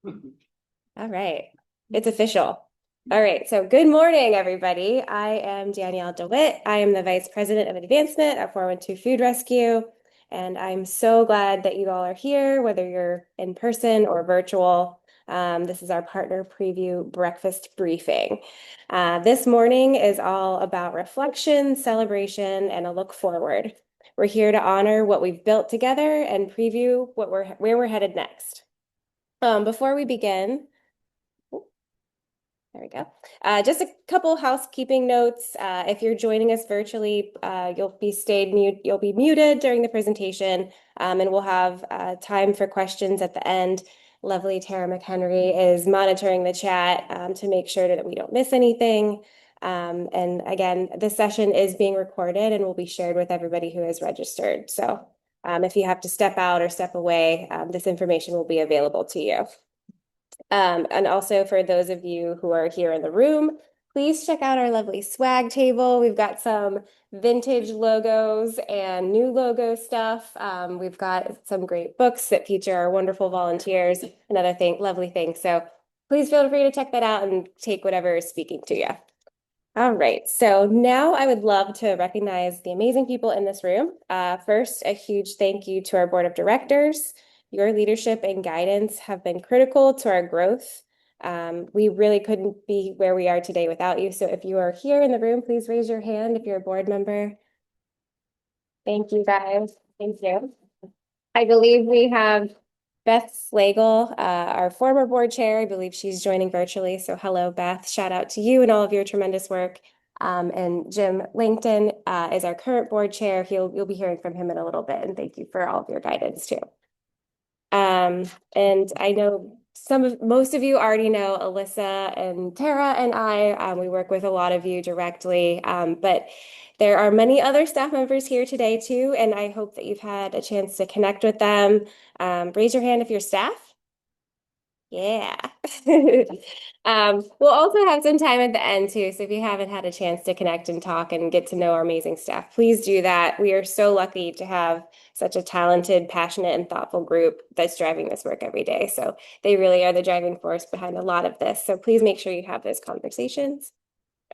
All right. It's official. All right. So good morning, everybody. I am Danielle DeWitt. I am the Vice President of Advancement at 412 Food Rescue. And I'm so glad that you all are here, whether you're in person or virtual. This is our partner preview breakfast briefing. This morning is all about reflection, celebration, and a look forward. We're here to honor what we've built together and preview where we're headed next. Before we begin, there we go. Just a couple housekeeping notes. If you're joining us virtually, you'll be muted during the presentation, and we'll have time for questions at the end. Lovely Tara McHenry is monitoring the chat to make sure that we don't miss anything. And again, this session is being recorded and will be shared with everybody who is registered. So if you have to step out or step away, this information will be available to you. And also for those of you who are here in the room, please check out our lovely swag table. We've got some vintage logos and new logo stuff. We've got some great books that feature our wonderful volunteers and other lovely things. So please feel free to check that out and take whatever is speaking to you. All right, so now I would love to recognize the amazing people in this room. First, a huge thank you to our board of directors. Your leadership and guidance have been critical to our growth. We really couldn't be where we are today without you. So if you are here in the room, please raise your hand if you're a board member. Thank you, guys. Thank you. I believe we have Beth Slagle, our former board chair. I believe she's joining virtually. So hello, Beth. Shout out to you and all of your tremendous work. And Jim Langton is our current board chair. You'll be hearing from him in a little bit. And thank you for all of your guidance too. And I know most of you already know Alyssa and Tara and I. We work with a lot of you directly, but there are many other staff members here today too, and I hope that you've had a chance to connect with them. Raise your hand if you're staff. Yeah. We'll also have some time at the end too. So if you haven't had a chance to connect and talk and get to know our amazing staff, please do that. We are so lucky to have such a talented, passionate, and thoughtful group that's driving this work every day. So they really are the driving force behind a lot of this. So please make sure you have those conversations.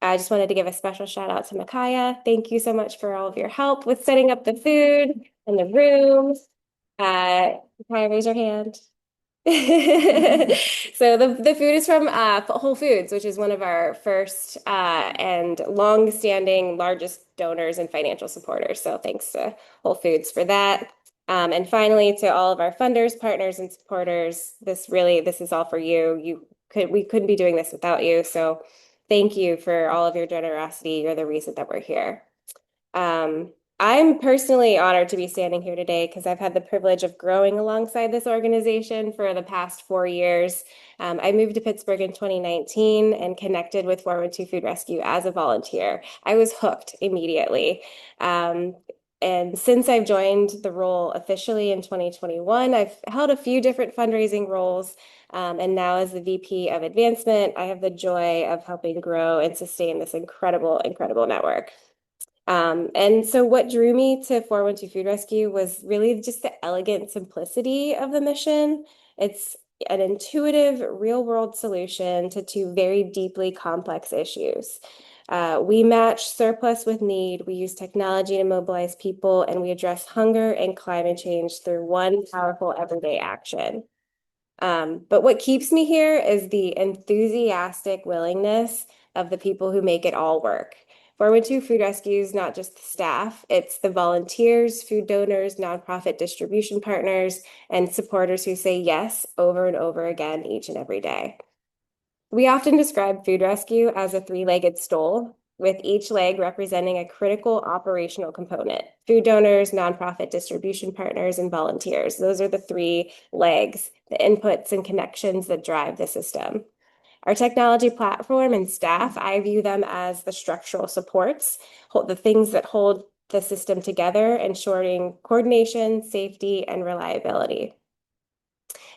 I just wanted to give a special shout out to Micaiah. Thank you so much for all of your help with setting up the food and the room. Micaiah, raise your hand. So the food is from Whole Foods, which is one of our first and long-standing largest donors and financial supporters. So thanks to Whole Foods for that. And finally, to all of our funders, partners, and supporters, this is all for you. We couldn't be doing this without you. So thank you for all of your generosity. You're the reason that we're here. I'm personally honored to be standing here today because I've had the privilege of growing alongside this organization for the past 4 years. I moved to Pittsburgh in 2019 and connected with 412 Food Rescue as a volunteer. I was hooked immediately. And since I've joined the role officially in 2021, I've held a few different fundraising roles. And now as the VP of Advancement, I have the joy of helping grow and sustain this incredible, incredible network. And so what drew me to 412 Food Rescue was really just the elegant simplicity of the mission. It's an intuitive, real-world solution to two very deeply complex issues. We match surplus with need, we use technology to mobilize people, and we address hunger and climate change through one powerful everyday action. But what keeps me here is the enthusiastic willingness of the people who make it all work. 412 Food Rescue is not just the staff, it's the volunteers, food donors, nonprofit distribution partners, and supporters who say yes over and over again each and every day. We often describe food rescue as a three-legged stool, with each leg representing a critical operational component. Food donors, nonprofit distribution partners, and volunteers. Those are the three legs, the inputs and connections that drive the system. Our technology platform and staff, I view them as the structural supports, the things that hold the system together, ensuring coordination, safety, and reliability.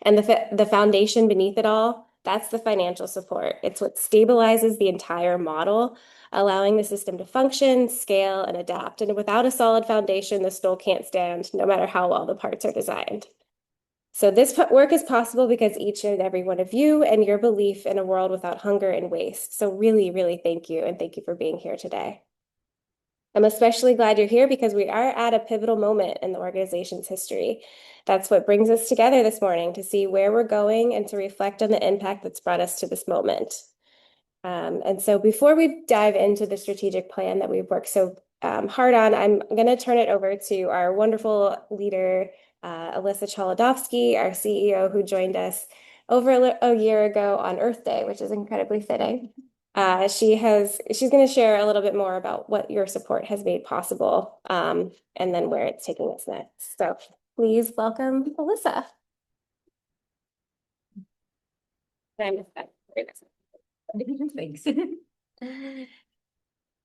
And the foundation beneath it all, that's the financial support. It's what stabilizes the entire model, allowing the system to function, scale, and adapt. And without a solid foundation, the stool can't stand, no matter how well the parts are designed. So this work is possible because each and every one of you and your belief in a world without hunger and waste. So really, really thank you, and thank you for being here today. I'm especially glad you're here because we are at a pivotal moment in the organization's history. That's what brings us together this morning, to see where we're going and to reflect on the impact that's brought us to this moment. And so before we dive into the strategic plan that we've worked so hard on, I'm going to turn it over to our wonderful leader, Alyssa Cholodovsky, our CEO, who joined us over a year ago on Earth Day, which is incredibly fitting. She's going to share a little bit more about what your support has made possible, and then where it's taking us next. So please welcome Alyssa. Thanks.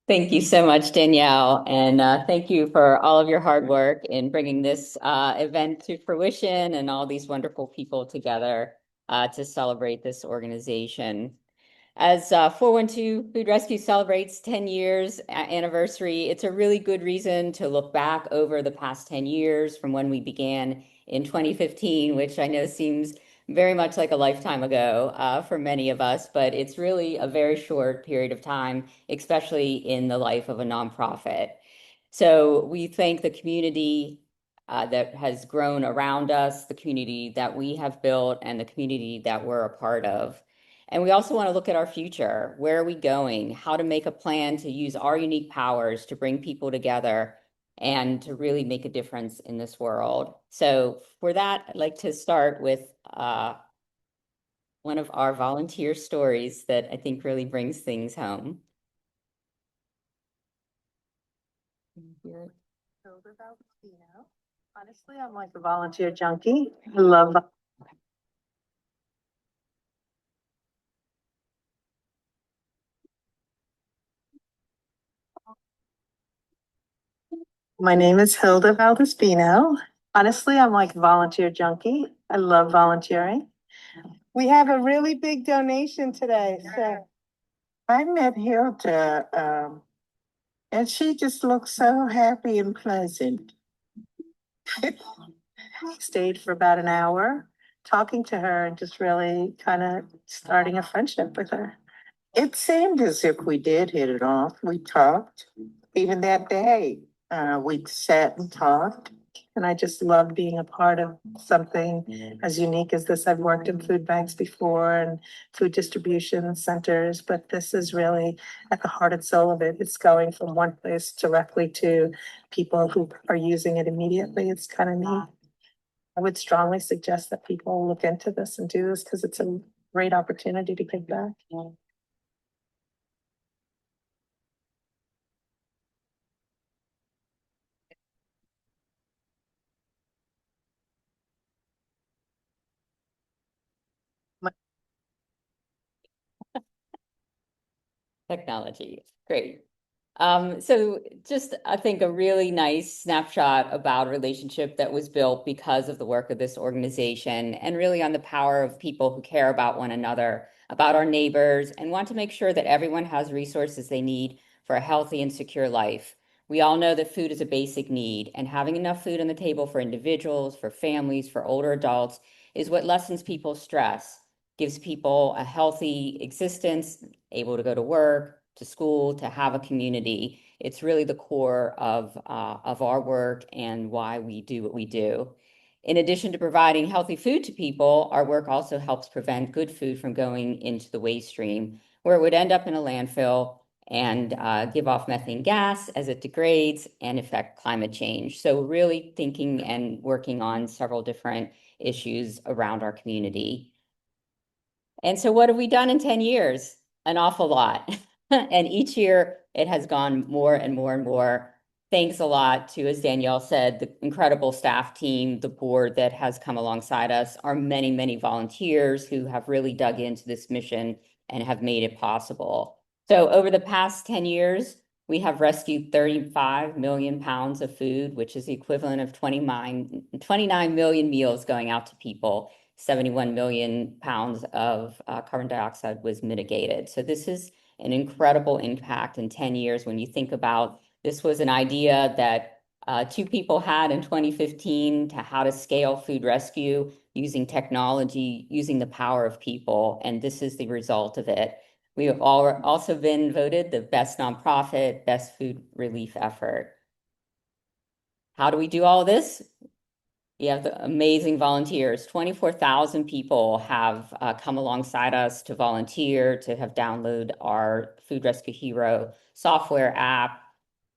Thank you so much, Danielle, and thank you for all of your hard work in bringing this event to fruition and all these wonderful people together to celebrate this organization. As 412 Food Rescue celebrates 10 years anniversary, it's a really good reason to look back over the past 10 years from when we began in 2015, which I know seems very much like a lifetime ago for many of us, but it's really a very short period of time, especially in the life of a nonprofit. So we thank the community that has grown around us, the community that we have built, and the community that we're a part of. And we also want to look at our future. Where are we going? How to make a plan to use our unique powers to bring people together and to really make a difference in this world. So for that, I'd like to start with one of our volunteer stories that I think really brings things home. Honestly, I'm like a volunteer junkie. I love. My name is Hilda Valdespino. Honestly, I'm like a volunteer junkie. I love volunteering. We have a really big donation today. So I met Hilda, and she just looks so happy and pleasant. Stayed for about an hour talking to her and just really kind of starting a friendship with her. It seemed as if we did hit it off. We talked. Even that day, we sat and talked. And I just love being a part of something as unique as this. I've worked in food banks before and food distribution centers, but this is really at the heart and soul of it. It's going from one place directly to people who are using it immediately. It's kind of neat. I would strongly suggest that people look into this and do this because it's a great opportunity to give back. Technology, great. So just, I think, a really nice snapshot about a relationship that was built because of the work of this organization and really on the power of people who care about one another, about our neighbors, and want to make sure that everyone has resources they need for a healthy and secure life. We all know that food is a basic need, and having enough food on the table for individuals, for families, for older adults is what lessens people's stress, gives people a healthy existence, able to go to work, to school, to have a community. It's really the core of our work and why we do what we do. In addition to providing healthy food to people, our work also helps prevent good food from going into the waste stream, where it would end up in a landfill and give off methane gas as it degrades and affect climate change. So really thinking and working on several different issues around our community. And so what have we done in 10 years? An awful lot. And each year it has gone more and more and more. Thanks a lot to, as Danielle said, the incredible staff team, the board that has come alongside us, our many, many volunteers who have really dug into this mission and have made it possible. So over the past 10 years, we have rescued 35 million pounds of food, which is the equivalent of 29 million meals going out to people. 71 million pounds of carbon dioxide was mitigated. So this is an incredible impact in 10 years when you think about this was an idea that two people had in 2015 to how to scale food rescue using technology, using the power of people, and this is the result of it. We have also been voted the best nonprofit, best food relief effort. How do we do all this? We have the amazing volunteers. 24,000 people have come alongside us to volunteer, to have download our Food Rescue Hero software app.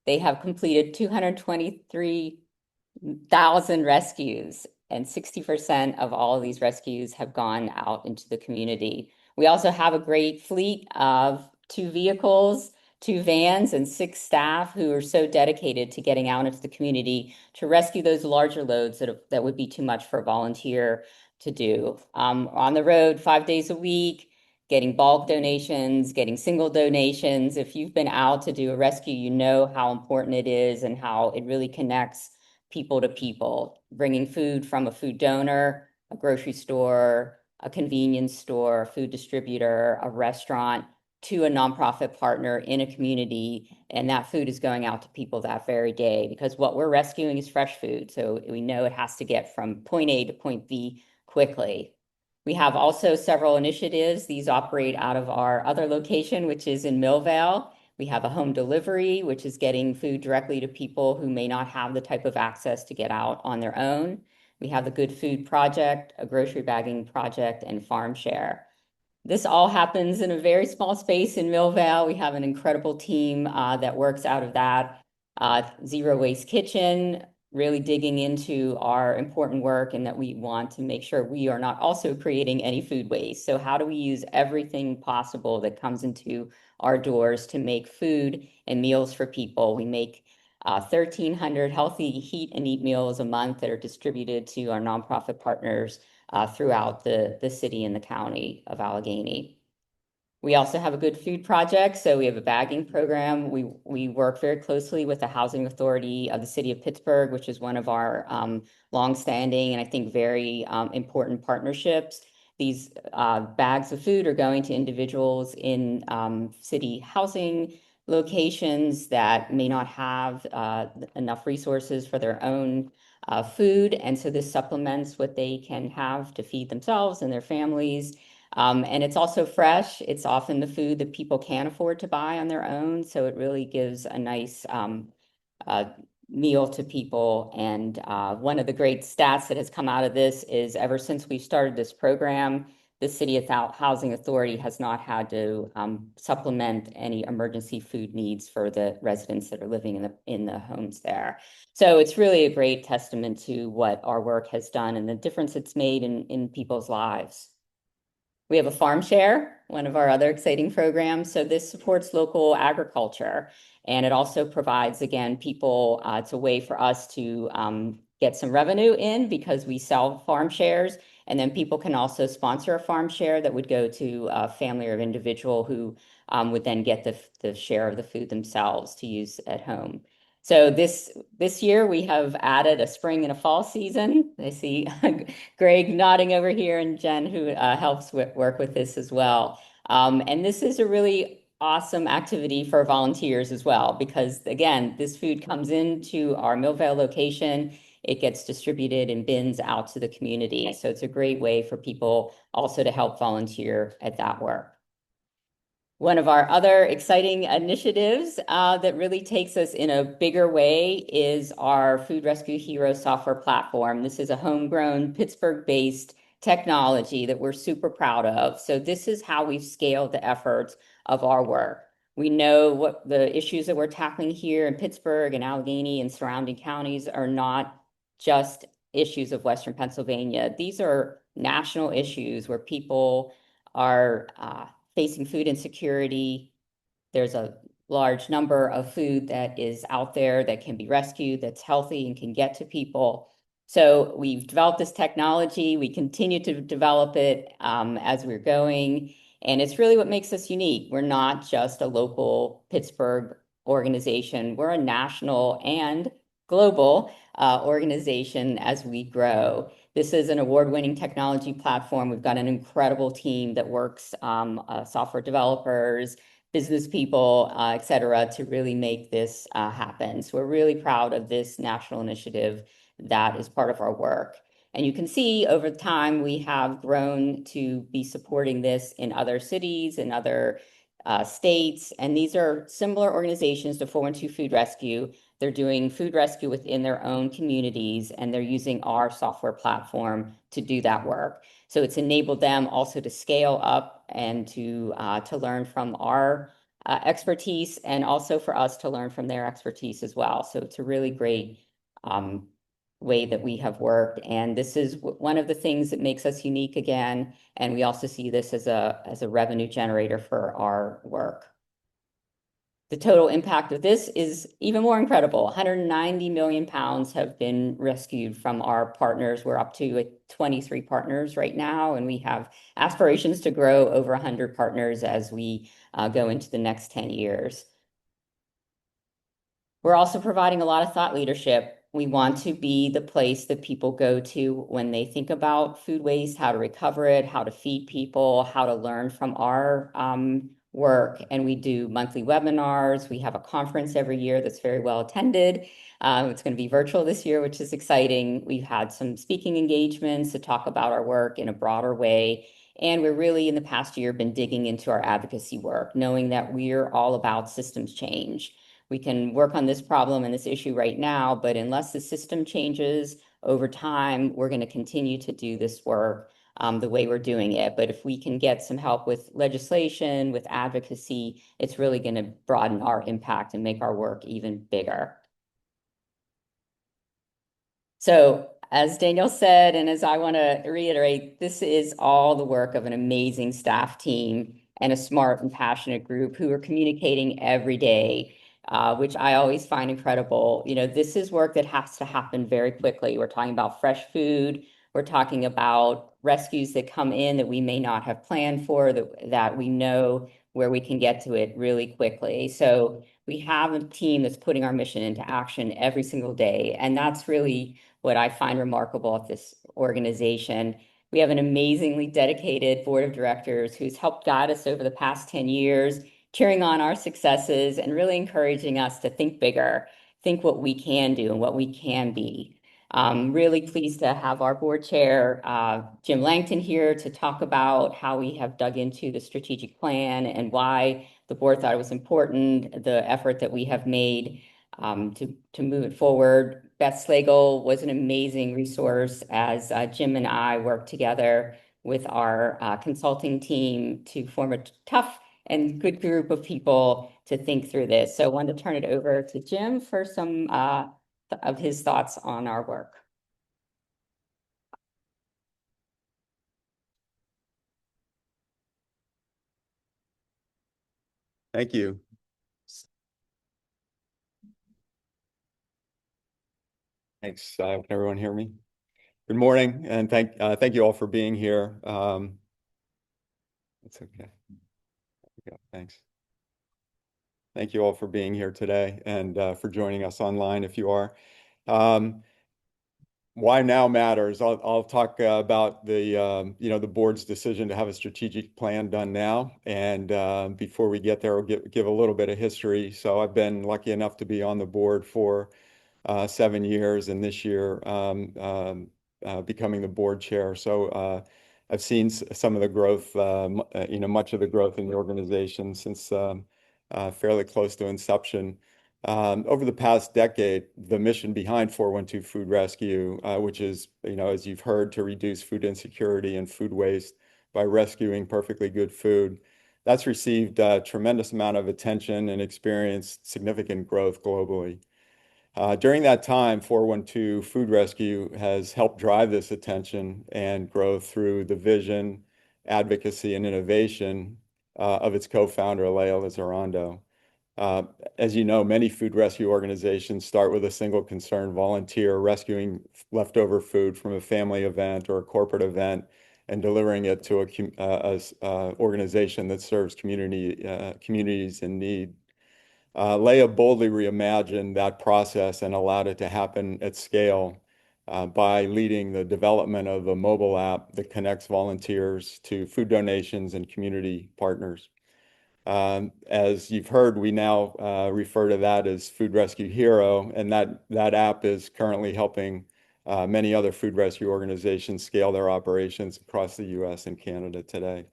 They have completed 223,000 rescues, and 60% of all of these rescues have gone out into the community. We also have a great fleet of 2 vehicles, 2 vans, and 6 staff who are so dedicated to getting out into the community to rescue those larger loads that would be too much for a volunteer to do. On the road 5 days a week, getting bulk donations, getting single donations. If you've been out to do a rescue, you know how important it is and how it really connects people to people. Bringing food from a food donor, a grocery store, a convenience store, a food distributor, a restaurant, to a nonprofit partner in a community, and that food is going out to people that very day, because what we're rescuing is fresh food. So we know it has to get from point A to point B quickly. We have also several initiatives. These operate out of our other location, which is in Millvale. We have a home delivery, which is getting food directly to people who may not have the type of access to get out on their own. We have the Good Food Project, a grocery bagging project, and Farm Share. This all happens in a very small space in Millvale. We have an incredible team that works out of that. Zero Waste Kitchen, really digging into our important work, and that we want to make sure we are not also creating any food waste. So how do we use everything possible that comes into our doors to make food and meals for people? We make 1,300 healthy heat and eat meals a month that are distributed to our nonprofit partners throughout the city and the county of Allegheny. We also have a Good Food Project, so we have a bagging program. We work very closely with the Housing Authority of the City of Pittsburgh, which is one of our longstanding and I think very important partnerships. These bags of food are going to individuals in city housing locations that may not have enough resources for their own food, and so this supplements what they can have to feed themselves and their families. And it's also fresh. It's often the food that people can't afford to buy on their own, so it really gives a nice meal to people. And one of the great stats that has come out of this is, ever since we started this program, the City Housing Authority has not had to supplement any emergency food needs for the residents that are living in the homes there. So it's really a great testament to what our work has done and the difference it's made in people's lives. We have a Farm Share, one of our other exciting programs. So this supports local agriculture, and it also provides, again, people, it's a way for us to get some revenue in because we sell farm shares, and then people can also sponsor a farm share that would go to a family or individual who would then get the share of the food themselves to use at home. So this year we have added a spring and a fall season. I see Greg nodding over here, and Jen, who helps work with this as well. And this is a really awesome activity for volunteers as well, because again, this food comes into our Millvale location. It gets distributed in bins out to the community. So it's a great way for people also to help volunteer at that work. One of our other exciting initiatives that really takes us in a bigger way is our Food Rescue Hero software platform. This is a homegrown Pittsburgh-based technology that we're super proud of. So this is how we've scaled the efforts of our work. We know what the issues that we're tackling here in Pittsburgh and Allegheny and surrounding counties are not just issues of Western Pennsylvania. These are national issues where people are facing food insecurity. There's a large number of food that is out there that can be rescued, that's healthy and can get to people. So we've developed this technology. We continue to develop it as we're going. And it's really what makes us unique. We're not just a local Pittsburgh organization. We're a national and global organization as we grow. This is an award-winning technology platform. We've got an incredible team that works, software developers, business people, et cetera, to really make this happen. So we're really proud of this national initiative that is part of our work. And you can see over time, we have grown to be supporting this in other cities and other states. And these are similar organizations to 412 Food Rescue. They're doing food rescue within their own communities, and they're using our software platform to do that work. So it's enabled them also to scale up and to learn from our expertise, and also for us to learn from their expertise as well. So it's a really great way that we have worked. And this is one of the things that makes us unique again. And we also see this as a revenue generator for our work. The total impact of this is even more incredible. 190 million pounds have been rescued from our partners. We're up to 23 partners right now, and we have aspirations to grow over 100 partners as we go into the next 10 years. We're also providing a lot of thought leadership. We want to be the place that people go to when they think about food waste, how to recover it, how to feed people, how to learn from our work. And we do monthly webinars. We have a conference every year that's very well attended. It's going to be virtual this year, which is exciting. We've had some speaking engagements to talk about our work in a broader way. And we're really, in the past year, been digging into our advocacy work, knowing that we're all about systems change. We can work on this problem and this issue right now, but unless the system changes over time, we're going to continue to do this work the way we're doing it. But if we can get some help with legislation, with advocacy, it's really going to broaden our impact and make our work even bigger. So as Danielle said, and as I want to reiterate, this is all the work of an amazing staff team and a smart and passionate group who are communicating every day, which I always find incredible. You know, this is work that has to happen very quickly. We're talking about fresh food. We're talking about rescues that come in that we may not have planned for, that we know where we can get to it really quickly. So we have a team that's putting our mission into action every single day. And that's really what I find remarkable at this organization. We have an amazingly dedicated board of directors who's helped guide us over the past 10 years, cheering on our successes and really encouraging us to think bigger, think what we can do and what we can be. Really pleased to have our board chair, Jim Langton, here to talk about how we have dug into the strategic plan and why the board thought it was important, the effort that we have made to move it forward. Beth Slagle was an amazing resource as Jim and I worked together with our consulting team to form a tough and good group of people to think through this. So I wanted to turn it over to Jim for some of his thoughts on our work. Thank you. Thanks. Can everyone hear me? Good morning, and thank you all for being here. It's okay. Yeah, thanks. Thank you all for being here today and for joining us online if you are. Why now matters. I'll talk about the the board's decision to have a strategic plan done now. And before we get there, we'll give a little bit of history. So I've been lucky enough to be on the board for 7 years, and this year becoming the board chair. So I've seen some of the growth, much of the growth in the organization since fairly close to inception. Over the past decade, the mission behind 412 Food Rescue, which is, as you've heard, to reduce food insecurity and food waste by rescuing perfectly good food, that's received a tremendous amount of attention and experienced significant growth globally. During that time, 412 Food Rescue has helped drive this attention and growth through the vision, advocacy, and innovation of its co-founder, Alea Lizarrando. As you know, many food rescue organizations start with a single concerned volunteer rescuing leftover food from a family event or a corporate event and delivering it to a organization that serves communities in need. Leah boldly reimagined that process and allowed it to happen at scale by leading the development of a mobile app that connects volunteers to food donations and community partners. As you've heard, we now refer to that as Food Rescue Hero, and that app is currently helping many other food rescue organizations scale their operations across the U.S. and Canada today.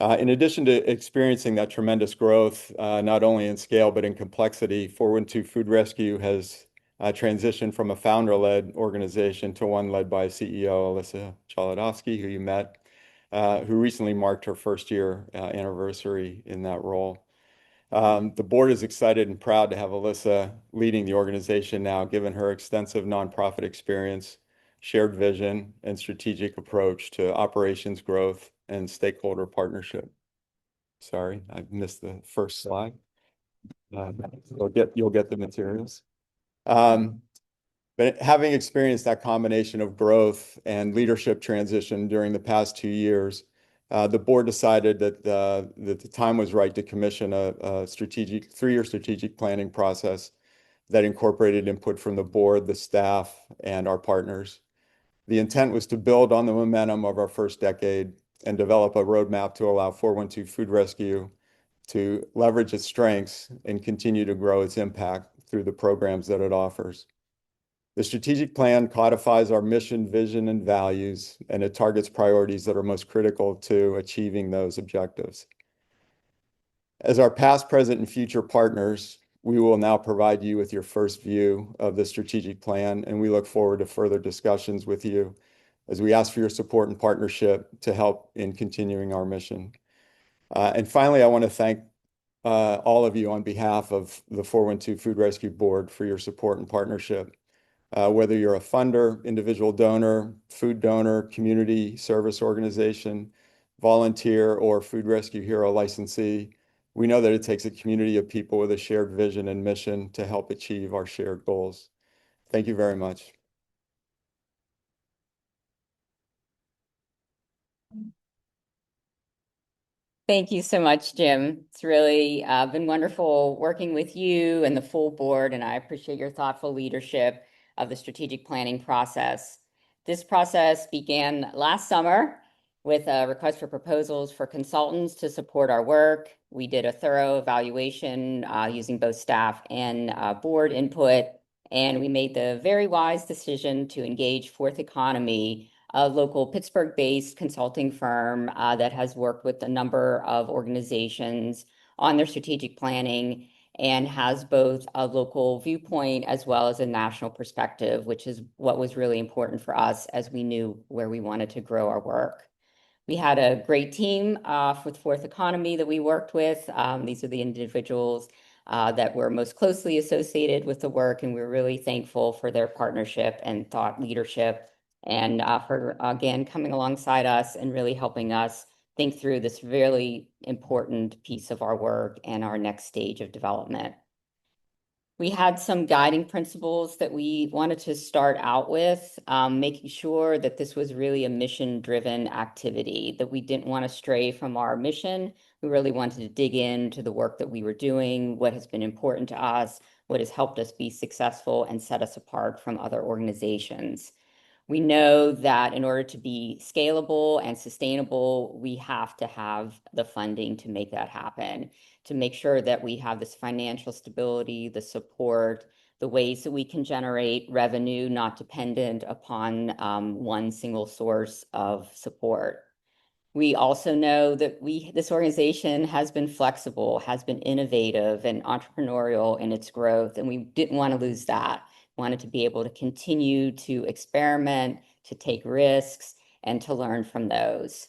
In addition to experiencing that tremendous growth, not only in scale but in complexity, 412 Food Rescue has transitioned from a founder-led organization to one led by CEO Alyssa Cholodowski, who you met, who recently marked her first year anniversary in that role. The board is excited and proud to have Alyssa leading the organization now, given her extensive nonprofit experience, shared vision, and strategic approach to operations growth and stakeholder partnership. Sorry, I missed the first slide. You'll get the materials. But having experienced that combination of growth and leadership transition during the past 2 years, the board decided that the time was right to commission a three-year strategic planning process that incorporated input from the board, the staff, and our partners. The intent was to build on the momentum of our first decade and develop a roadmap to allow 412 Food Rescue to leverage its strengths and continue to grow its impact through the programs that it offers. The strategic plan codifies our mission, vision, and values, and it targets priorities that are most critical to achieving those objectives. As our past, present, and future partners, we will now provide you with your first view of the strategic plan, and we look forward to further discussions with you as we ask for your support and partnership to help in continuing our mission. And finally, I want to thank all of you on behalf of the 412 Food Rescue Board for your support and partnership. Whether you're a funder, individual donor, food donor, community service organization, volunteer, or Food Rescue Hero licensee, we know that it takes a community of people with a shared vision and mission to help achieve our shared goals. Thank you very much. Thank you so much, Jim. It's really been wonderful working with you and the full board, and I appreciate your thoughtful leadership of the strategic planning process. This process began last summer with a request for proposals for consultants to support our work. We did a thorough evaluation using both staff and board input, and we made the very wise decision to engage Fourth Economy, a local Pittsburgh-based consulting firm that has worked with a number of organizations on their strategic planning and has both a local viewpoint as well as a national perspective, which is what was really important for us as we knew where we wanted to grow our work. We had a great team with Fourth Economy that we worked with. These are the individuals that were most closely associated with the work, and we're really thankful for their partnership and thought leadership and for, again, coming alongside us and really helping us think through this really important piece of our work and our next stage of development. We had some guiding principles that we wanted to start out with, making sure that this was really a mission-driven activity, that we didn't want to stray from our mission. We really wanted to dig into the work that we were doing, what has been important to us, what has helped us be successful and set us apart from other organizations. We know that in order to be scalable and sustainable, we have to have the funding to make that happen, to make sure that we have this financial stability, the support, the ways that we can generate revenue not dependent upon one single source of support. We also know that this organization has been flexible, has been innovative and entrepreneurial in its growth, and we didn't want to lose that. Wanted to be able to continue to experiment, to take risks, and to learn from those.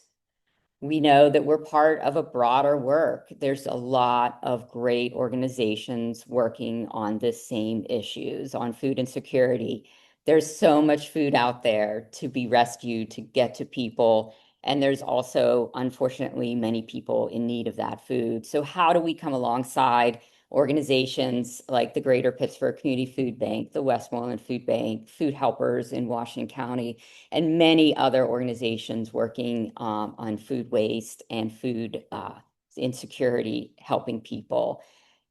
We know that we're part of a broader work. There's a lot of great organizations working on the same issues, on food insecurity. There's so much food out there to be rescued, to get to people. And there's also, unfortunately, many people in need of that food. So how do we come alongside organizations like the Greater Pittsburgh Community Food Bank, the Westmoreland Food Bank, Food Helpers in Washington County, and many other organizations working on food waste and food insecurity, helping people?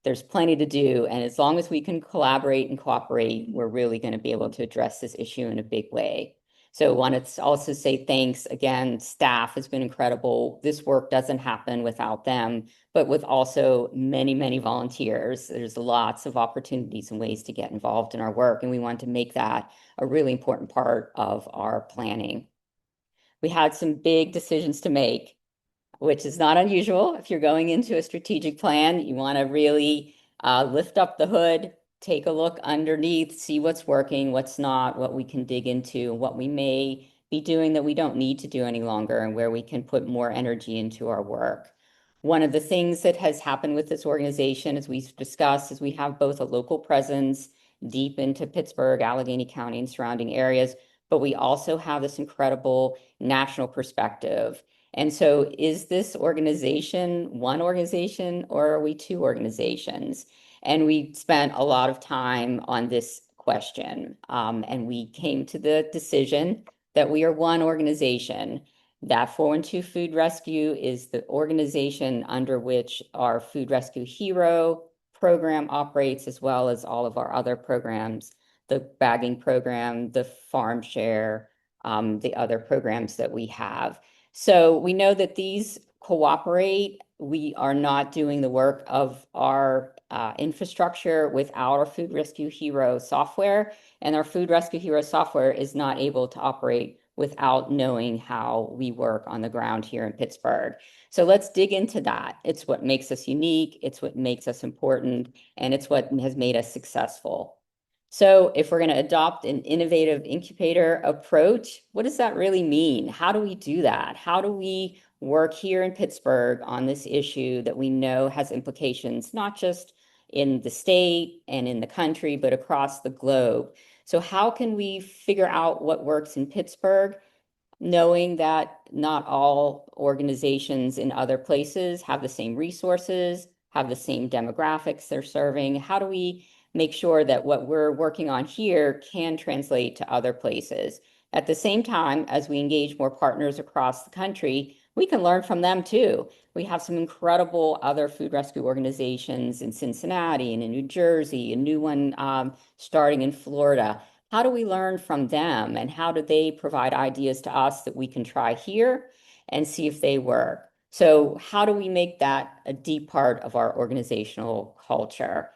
There's plenty to do, and as long as we can collaborate and cooperate, we're really going to be able to address this issue in a big way. So want to also say thanks again. Staff has been incredible. This work doesn't happen without them, but with also many, many volunteers. There's lots of opportunities and ways to get involved in our work, and we want to make that a really important part of our planning. We had some big decisions to make, which is not unusual. If you're going into a strategic plan, you want to really lift up the hood, take a look underneath, see what's working, what's not, what we can dig into, what we may be doing that we don't need to do any longer, and where we can put more energy into our work. One of the things that has happened with this organization, as we've discussed, is we have both a local presence deep into Pittsburgh, Allegheny County, and surrounding areas, but we also have this incredible national perspective. And so is this organization one organization, or are we two organizations? And we spent a lot of time on this question. And we came to the decision that we are one organization. That 412 Food Rescue is the organization under which our Food Rescue Hero program operates, as well as all of our other programs, the bagging program, the farm share, the other programs that we have. So we know that these cooperate. We are not doing the work of our infrastructure without our Food Rescue Hero software, and our Food Rescue Hero software is not able to operate without knowing how we work on the ground here in Pittsburgh. So let's dig into that. It's what makes us unique, it's what makes us important, and it's what has made us successful. So if we're going to adopt an innovative incubator approach, what does that really mean? How do we do that? How do we work here in Pittsburgh on this issue that we know has implications, not just in the state and in the country, but across the globe? So how can we figure out what works in Pittsburgh, knowing that not all organizations in other places have the same resources, have the same demographics they're serving? How do we make sure that what we're working on here can translate to other places? At the same time, as we engage more partners across the country, we can learn from them too. We have some incredible other food rescue organizations in Cincinnati and in New Jersey, a new one starting in Florida. How do we learn from them, and how do they provide ideas to us that we can try here and see if they work? So how do we make that a deep part of our organizational culture?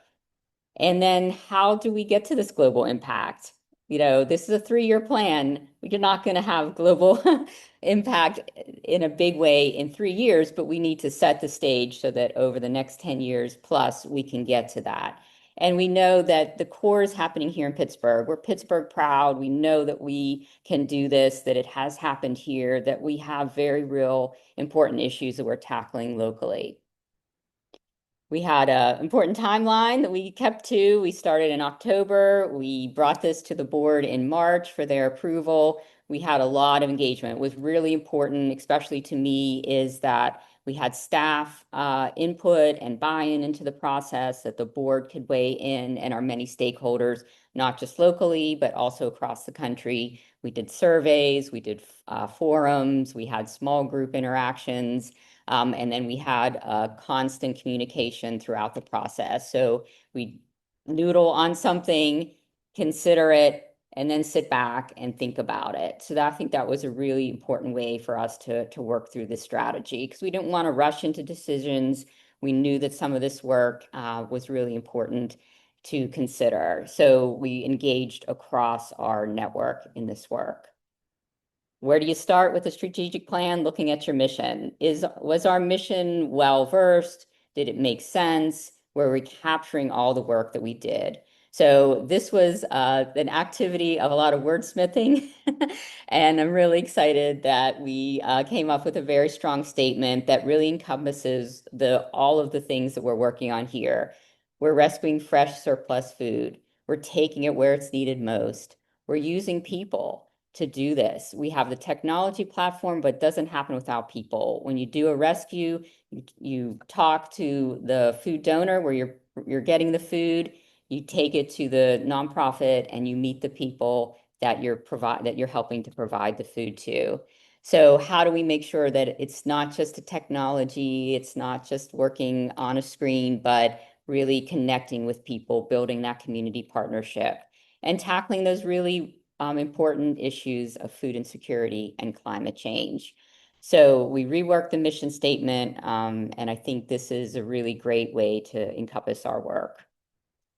And then how do we get to this global impact? You know, this is a 3-year plan. We're not going to have global impact in a big way in 3 years, but we need to set the stage so that over the next 10 years plus, we can get to that. And we know that the core is happening here in Pittsburgh. We're Pittsburgh proud. We know that we can do this, that it has happened here, that we have very real important issues that we're tackling locally. We had an important timeline that we kept to. We started in October. We brought this to the board in March for their approval. We had a lot of engagement. It was really important, especially to me, is that we had staff input and buy-in into the process, that the board could weigh in, and our many stakeholders, not just locally, but also across the country. We did surveys, we did forums, we had small group interactions. And then we had constant communication throughout the process. So we noodle on something, consider it, and then sit back and think about it. So I think that was a really important way for us to work through this strategy, because we didn't want to rush into decisions. We knew that some of this work was really important to consider. So we engaged across our network in this work. Where do you start with a strategic plan? Looking at your mission. Was our mission well-versed? Did it make sense? Were we capturing all the work that we did? So this was an activity of a lot of wordsmithing, and I'm really excited that we came up with a very strong statement that really encompasses all of the things that we're working on here. We're rescuing fresh surplus food. We're taking it where it's needed most. We're using people to do this. We have the technology platform, but it doesn't happen without people. When you do a rescue, you talk to the food donor where you're getting the food, you take it to the nonprofit, and you meet the people that you're helping to provide the food to. So how do we make sure that it's not just a technology, it's not just working on a screen, but really connecting with people, building that community partnership, and tackling those really important issues of food insecurity and climate change. So we reworked the mission statement, and I think this is a really great way to encompass our work.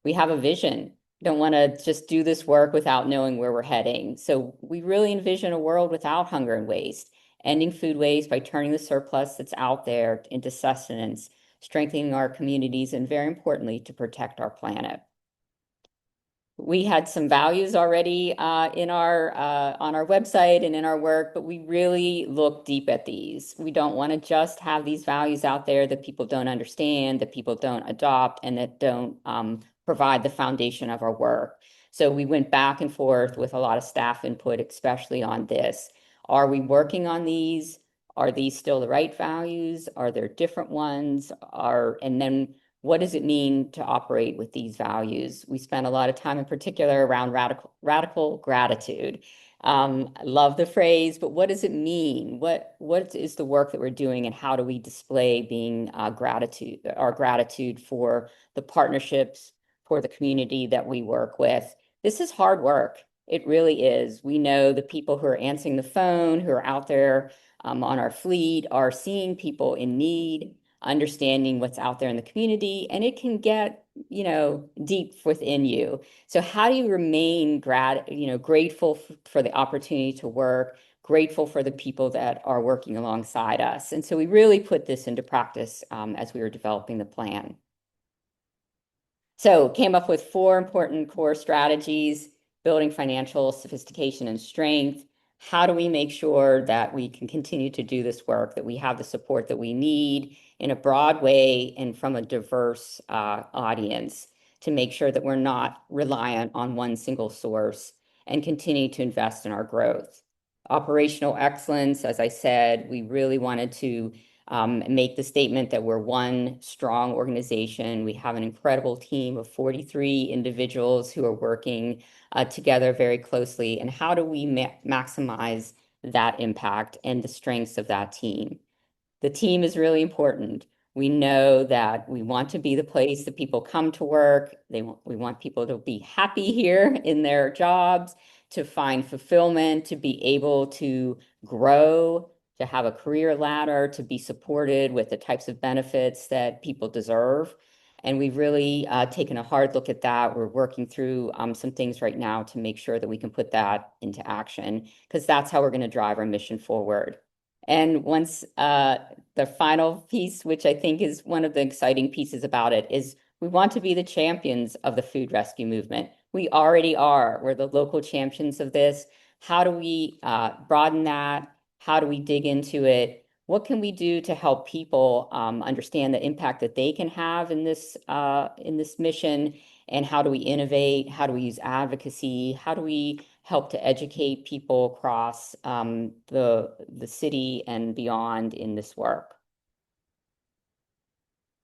We have a vision. Don't want to just do this work without knowing where we're heading. So we really envision a world without hunger and waste, ending food waste by turning the surplus that's out there into sustenance, strengthening our communities, and very importantly, to protect our planet. We had some values already in our on our website and in our work, but we really look deep at these. We don't want to just have these values out there that people don't understand, that people don't adopt, and that don't provide the foundation of our work. So we went back and forth with a lot of staff input, especially on this. Are we working on these? Are these still the right values? Are there different ones? And then what does it mean to operate with these values? We spent a lot of time in particular around radical gratitude. I love the phrase, but what does it mean? What is the work that we're doing, and how do we display being our gratitude for the partnerships, for the community that we work with? This is hard work. It really is. We know the people who are answering the phone, who are out there on our fleet, are seeing people in need, understanding what's out there in the community, and it can get, deep within you. So how do you remain grateful for the opportunity to work, grateful for the people that are working alongside us? And so we really put this into practice as we were developing the plan. So came up with 4 important core strategies: building financial sophistication and strength. How do we make sure that we can continue to do this work, that we have the support that we need in a broad way and from a diverse audience, to make sure that we're not reliant on one single source, and continue to invest in our growth? Operational excellence, as I said, we really wanted to make the statement that we're one strong organization. We have an incredible team of 43 individuals who are working together very closely. And how do we maximize that impact and the strengths of that team? The team is really important. We know that we want to be the place that people come to work. We want people to be happy here in their jobs, to find fulfillment, to be able to grow, to have a career ladder, to be supported with the types of benefits that people deserve. And we've really taken a hard look at that. We're working through some things right now to make sure that we can put that into action, because that's how we're going to drive our mission forward. And once the final piece, which I think is one of the exciting pieces about it, is we want to be the champions of the food rescue movement. We already are. We're the local champions of this. How do we broaden that? How do we dig into it? What can we do to help people understand the impact that they can have in this mission? And how do we innovate? How do we use advocacy? How do we help to educate people across the city and beyond in this work?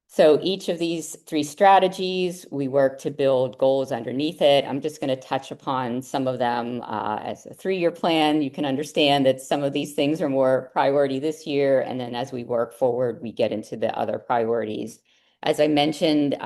So each of these 3 strategies, we work to build goals underneath it. I'm just going to touch upon some of them as a 3-year plan. You can understand that some of these things are more priority this year, and then as we work forward, we get into the other priorities. As I mentioned,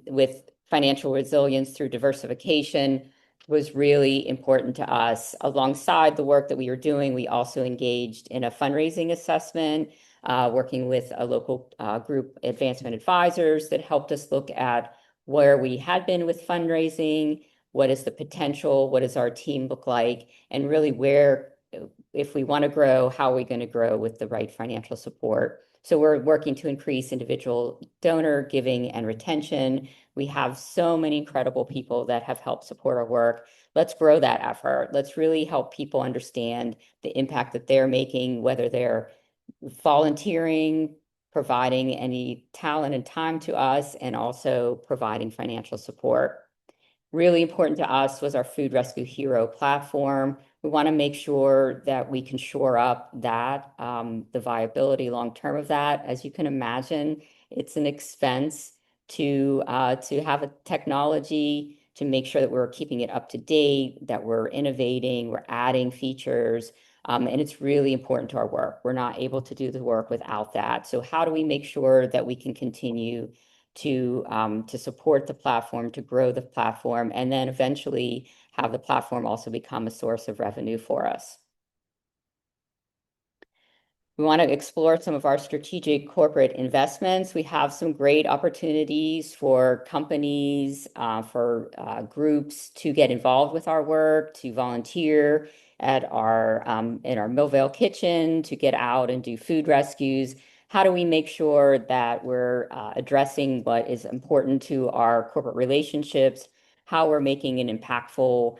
with financial resilience through diversification was really important to us. Alongside the work that we were doing, we also engaged in a fundraising assessment, working with a local group, Advancement Advisors, that helped us look at where we had been with fundraising, what is the potential, what does our team look like, and really where, if we want to grow, how are we going to grow with the right financial support. So we're working to increase individual donor giving and retention. We have so many incredible people that have helped support our work. Let's grow that effort. Let's really help people understand the impact that they're making, whether they're volunteering, providing any talent and time to us, and also providing financial support. Really important to us was our Food Rescue Hero platform. We want to make sure that we can shore up that, the viability long-term of that. As you can imagine, it's an expense to have a technology, to make sure that we're keeping it up to date, that we're innovating, we're adding features, and it's really important to our work. We're not able to do the work without that. So how do we make sure that we can continue to support the platform, to grow the platform, and then eventually have the platform also become a source of revenue for us. We want to explore some of our strategic corporate investments. We have some great opportunities for companies, for groups to get involved with our work, to volunteer at in our Millvale kitchen, to get out and do food rescues. How do we make sure that we're addressing what is important to our corporate relationships, how we're making an impactful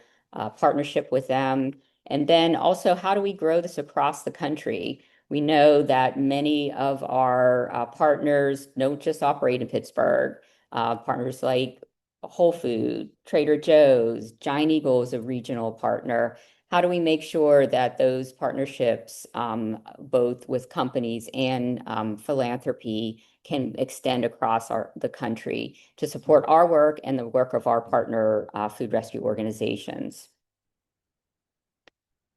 partnership with them, and then also how do we grow this across the country? We know that many of our partners don't just operate in Pittsburgh. Partners like Whole Food, Trader Joe's, Giant Eagle is a regional partner. How do we make sure that those partnerships, both with companies and philanthropy, can extend across the country to support our work and the work of our partner food rescue organizations?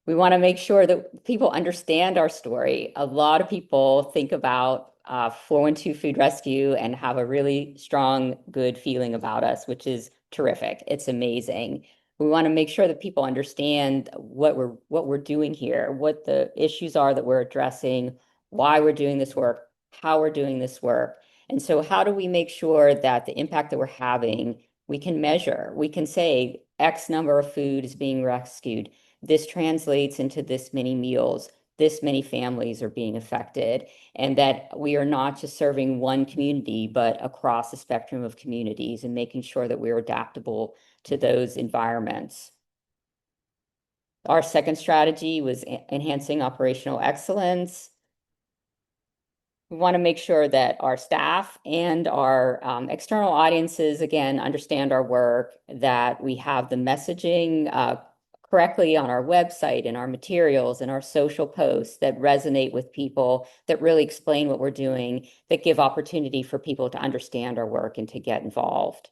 We want to make sure that people understand our story. A lot of people think about 412 Food Rescue and have a really strong, good feeling about us, which is terrific. It's amazing. We want to make sure that people understand what we're doing here, what the issues are that we're addressing, why we're doing this work, how we're doing this work. And so how do we make sure that the impact that we're having, we can measure? We can say X number of food is being rescued. This translates into this many meals, this many families are being affected, and that we are not just serving one community, but across the spectrum of communities and making sure that we're adaptable to those environments. Our second strategy was enhancing operational excellence. We want to make sure that our staff and our external audiences, again, understand our work, that we have the messaging correctly on our website and our materials and our social posts that resonate with people, that really explain what we're doing, that give opportunity for people to understand our work and to get involved.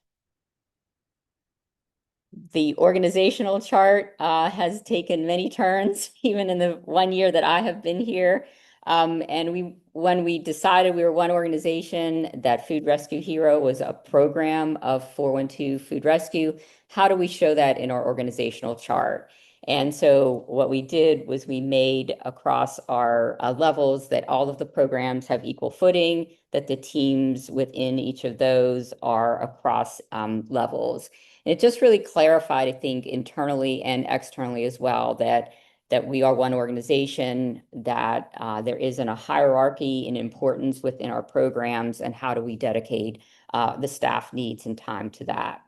The organizational chart has taken many turns, even in the 1 year that I have been here. And when we decided we were one organization, that Food Rescue Hero was a program of 412 Food Rescue, how do we show that in our organizational chart? And so what we did was we made across our levels that all of the programs have equal footing, that the teams within each of those are across levels. And it just really clarified, I think, internally and externally as well, that we are one organization, that there isn't a hierarchy in importance within our programs, and how do we dedicate the staff needs and time to that.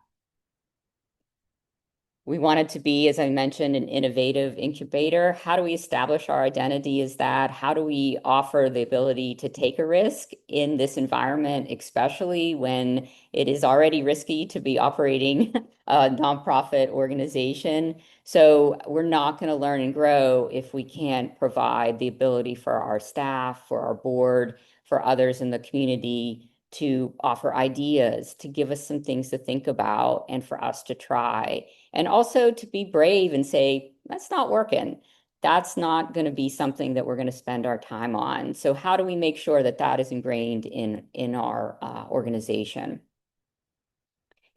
We wanted to be, as I mentioned, an innovative incubator. How do we establish our identity as that? How do we offer the ability to take a risk in this environment, especially when it is already risky to be operating a nonprofit organization? So we're not going to learn and grow if we can't provide the ability for our staff, for our board, for others in the community to offer ideas, to give us some things to think about and for us to try. And also to be brave and say, that's not working. That's not going to be something that we're going to spend our time on. So how do we make sure that that is ingrained in our organization?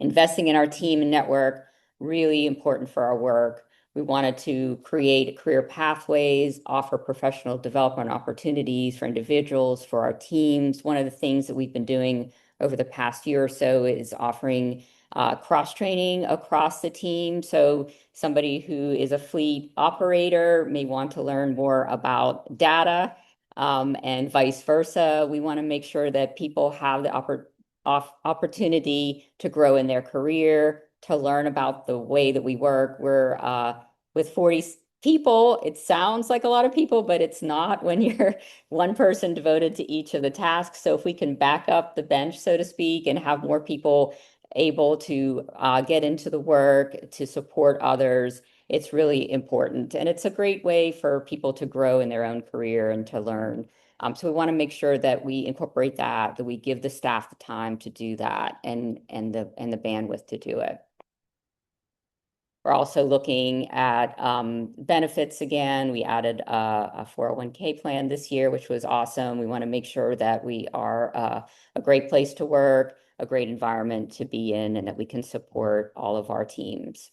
Investing in our team and network, really important for our work. We wanted to create career pathways, offer professional development opportunities for individuals, for our teams. One of the things that we've been doing over the past year or so is offering cross-training across the team. So somebody who is a fleet operator may want to learn more about data, and vice versa. We want to make sure that people have the opportunity to grow in their career, to learn about the way that we work. We're with 40 people, it sounds like a lot of people, but it's not when you're one person devoted to each of the tasks. So if we can back up the bench, so to speak, and have more people able to get into the work, to support others, it's really important. And it's a great way for people to grow in their own career and to learn. So we want to make sure that we incorporate that we give the staff the time to do that and the bandwidth to do it. We're also looking at benefits again. We added a 401k plan this year, which was awesome. We want to make sure that we are a great place to work, a great environment to be in and that we can support all of our teams.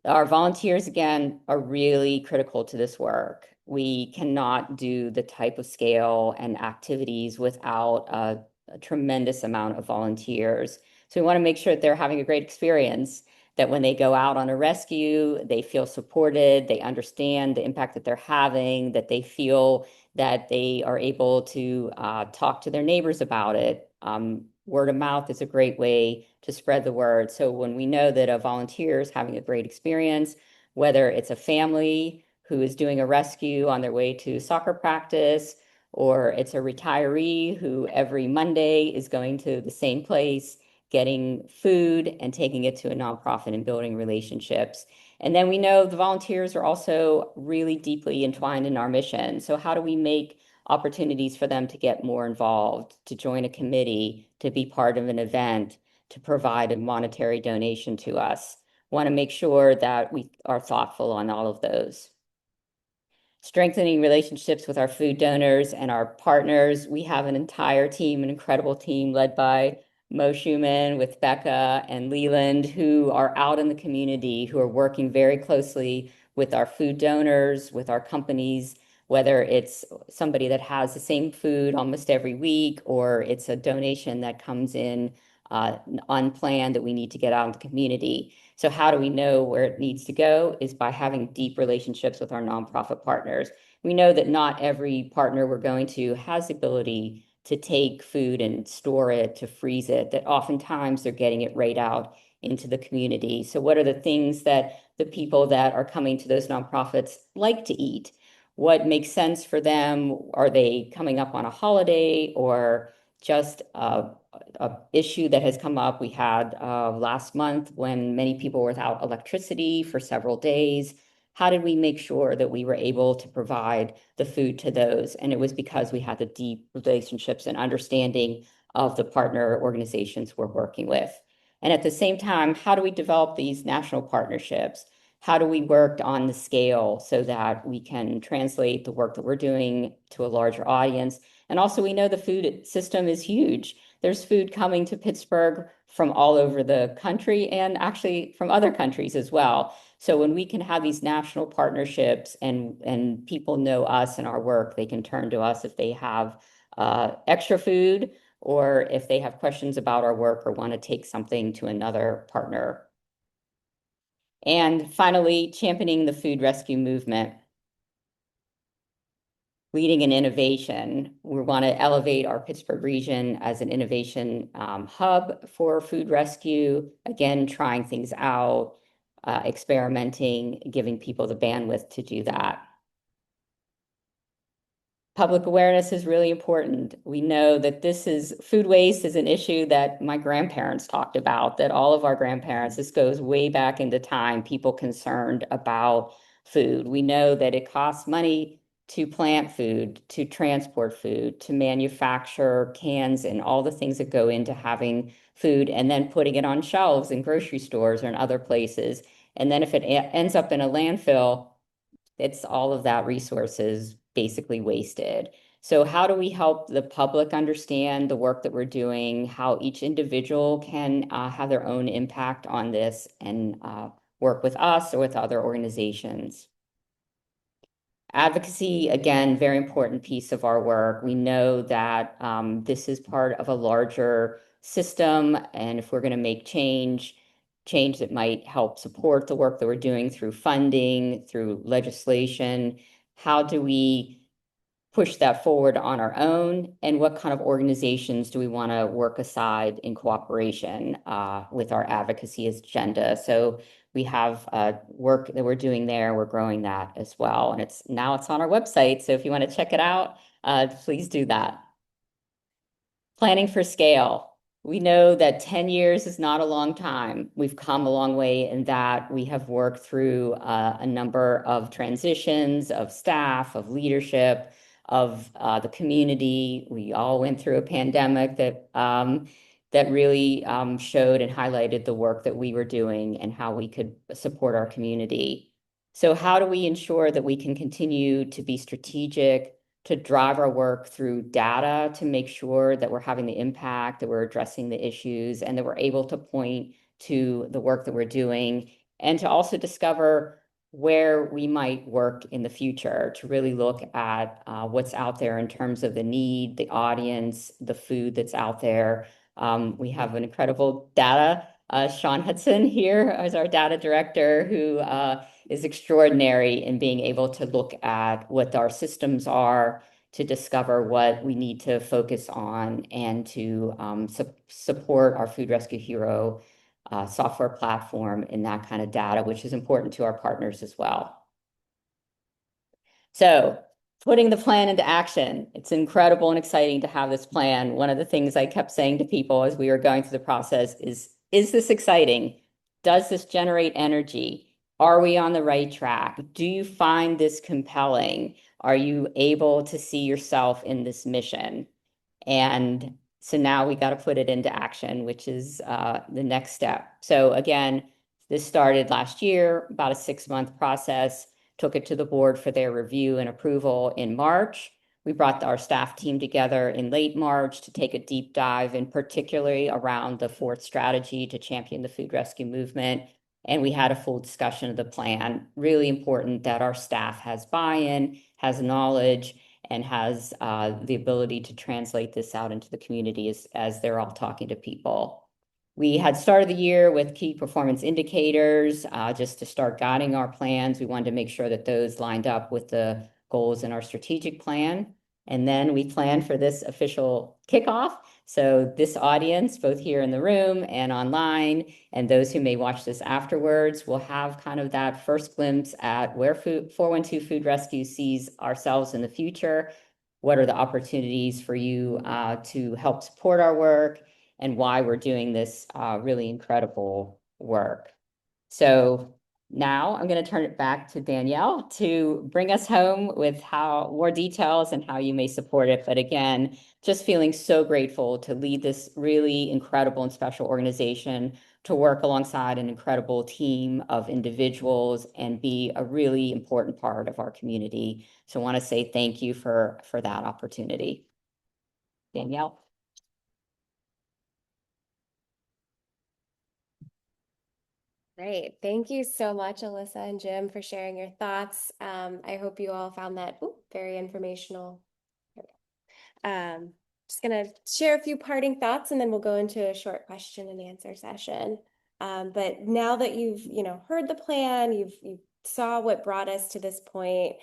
Our volunteers, again, are really critical to this work. We cannot do the type of scale and activities without a tremendous amount of volunteers. So we want to make sure that they're having a great experience, that when they go out on a rescue, they feel supported, they understand the impact that they're having, that they feel that they are able to talk to their neighbors about it. Word of mouth is a great way to spread the word. So when we know that a volunteer is having a great experience, whether it's a family who is doing a rescue on their way to soccer practice, or it's a retiree who every Monday is going to the same place, getting food and taking it to a nonprofit and building relationships. And then we know the volunteers are also really deeply entwined in our mission. So how do we make opportunities for them to get more involved, to join a committee, to be part of an event, to provide a monetary donation to us? Want to make sure that we are thoughtful on all of those. Strengthening relationships with our food donors and our partners. We have an entire team, an incredible team led by Mo Schumann with Becca and Leland, who are out in the community, who are working very closely with our food donors, with our companies, whether it's somebody that has the same food almost every week, or it's a donation that comes in unplanned that we need to get out in the community. So how do we know where it needs to go is by having deep relationships with our nonprofit partners. We know that not every partner we're going to has the ability to take food and store it, to freeze it, that oftentimes they're getting it right out into the community. So what are the things that the people that are coming to those nonprofits like to eat? What makes sense for them? Are they coming up on a holiday or just a issue that has come up? We had last month when many people were without electricity for several days. How did we make sure that we were able to provide the food to those? And it was because we had the deep relationships and understanding of the partner organizations we're working with. And at the same time, how do we develop these national partnerships? How do we work on the scale so that we can translate the work that we're doing to a larger audience? And also, we know the food system is huge. There's food coming to Pittsburgh from all over the country and actually from other countries as well. So when we can have these national partnerships and people know us and our work, they can turn to us if they have extra food or if they have questions about our work or want to take something to another partner. And finally, championing the food rescue movement. Leading in innovation. We want to elevate our Pittsburgh region as an innovation hub for food rescue. Again, trying things out, experimenting, giving people the bandwidth to do that. Public awareness is really important. We know that food waste is an issue that my grandparents talked about, that all of our grandparents, this goes way back into time, people concerned about food. We know that it costs money to plant food, to transport food, to manufacture cans and all the things that go into having food and then putting it on shelves in grocery stores or in other places. And then if it ends up in a landfill, it's all of that resources basically wasted. So how do we help the public understand the work that we're doing, how each individual can have their own impact on this and work with us or with other organizations? Advocacy, again, very important piece of our work. We know that this is part of a larger system, and if we're going to make change that might help support the work that we're doing through funding, through legislation, how do we push that forward on our own? And what kind of organizations do we want to work aside in cooperation with our advocacy agenda? So we have work that we're doing there. We're growing that as well. And it's on our website. So if you want to check it out, please do that. Planning for scale. We know that 10 years is not a long time. We've come a long way in that we have worked through a number of transitions of staff, of leadership, of the community. We all went through a pandemic that really showed and highlighted the work that we were doing and how we could support our community. So how do we ensure that we can continue to be strategic, to drive our work through data to make sure that we're having the impact, that we're addressing the issues, and that we're able to point to the work that we're doing, and to also discover where we might work in the future, to really look at what's out there in terms of the need, the audience, the food that's out there. We have an incredible data, Sean Hudson here as our data director, who is extraordinary in being able to look at what our systems are, to discover what we need to focus on, and to support our Food Rescue Hero software platform in that kind of data, which is important to our partners as well. So putting the plan into action, it's incredible and exciting to have this plan. One of the things I kept saying to people as we were going through the process is this exciting? Does this generate energy? Are we on the right track? Do you find this compelling? Are you able to see yourself in this mission? And so now we got to put it into action, which is the next step. So again, this started last year, about a 6-month process, took it to the board for their review and approval in March. We brought our staff team together in late March to take a deep dive, in particularly around the 4th strategy to champion the food rescue movement. And we had a full discussion of the plan. Really important that our staff has buy-in, has knowledge, and has the ability to translate this out into the community as they're all talking to people. We had started the year with key performance indicators just to start guiding our plans. We wanted to make sure that those lined up with the goals in our strategic plan. And then we planned for this official kickoff. So this audience, both here in the room and online, and those who may watch this afterwards, will have kind of that first glimpse at where 412 Food Rescue sees ourselves in the future. What are the opportunities for you to help support our work, and why we're doing this really incredible work. So now I'm going to turn it back to Danielle to bring us home with more details and how you may support it. But again, just feeling so grateful to lead this really incredible and special organization, to work alongside an incredible team of individuals, and be a really important part of our community. So I want to say thank you for that opportunity. Danielle. Great. Thank you so much, Alyssa and Jim, for sharing your thoughts. I hope you all found that very informational. Just going to share a few parting thoughts, and then we'll go into a short question and answer session. But now that you've heard the plan, you saw what brought us to this point,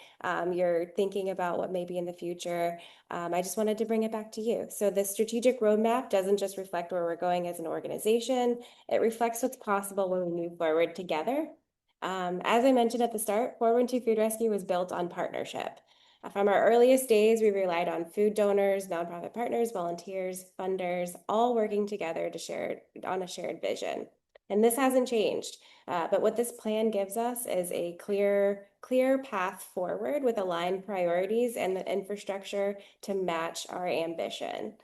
you're thinking about what may be in the future. I just wanted to bring it back to you. So the strategic roadmap doesn't just reflect where we're going as an organization, it reflects what's possible when we move forward together. As I mentioned at the start, 412 Food Rescue was built on partnership. From our earliest days, we relied on food donors, nonprofit partners, volunteers, funders, all working together on a shared vision. And this hasn't changed. But what this plan gives us is a clear path forward with aligned priorities and the infrastructure to match our ambition.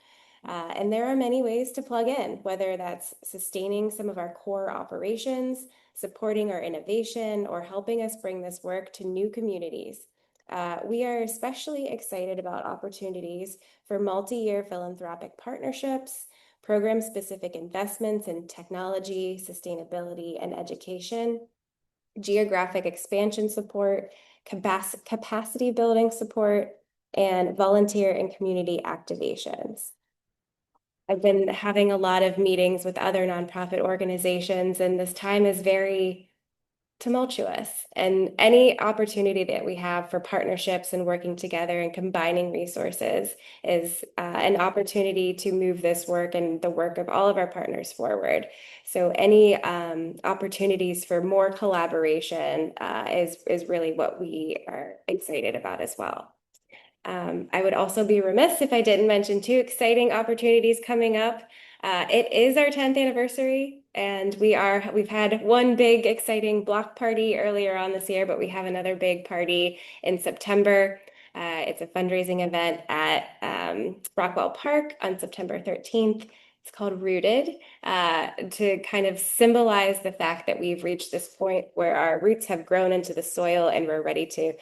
And there are many ways to plug in, whether that's sustaining some of our core operations, supporting our innovation, or helping us bring this work to new communities. We are especially excited about opportunities for multi-year philanthropic partnerships, program-specific investments in technology, sustainability, and education, geographic expansion support, capacity building support, and volunteer and community activations. I've been having a lot of meetings with other nonprofit organizations, and this time is very tumultuous, and any opportunity that we have for partnerships and working together and combining resources is an opportunity to move this work and the work of all of our partners forward. So any opportunities for more collaboration is really what we are excited about as well. I would also be remiss if I didn't mention 2 exciting opportunities coming up. It is our 10th anniversary, and we've had one big exciting block party earlier on this year, but we have another big party in September. It's a fundraising event at Rockwell Park on September 13th. It's called Rooted, to kind of symbolize the fact that we've reached this point where our roots have grown into the soil and we're ready to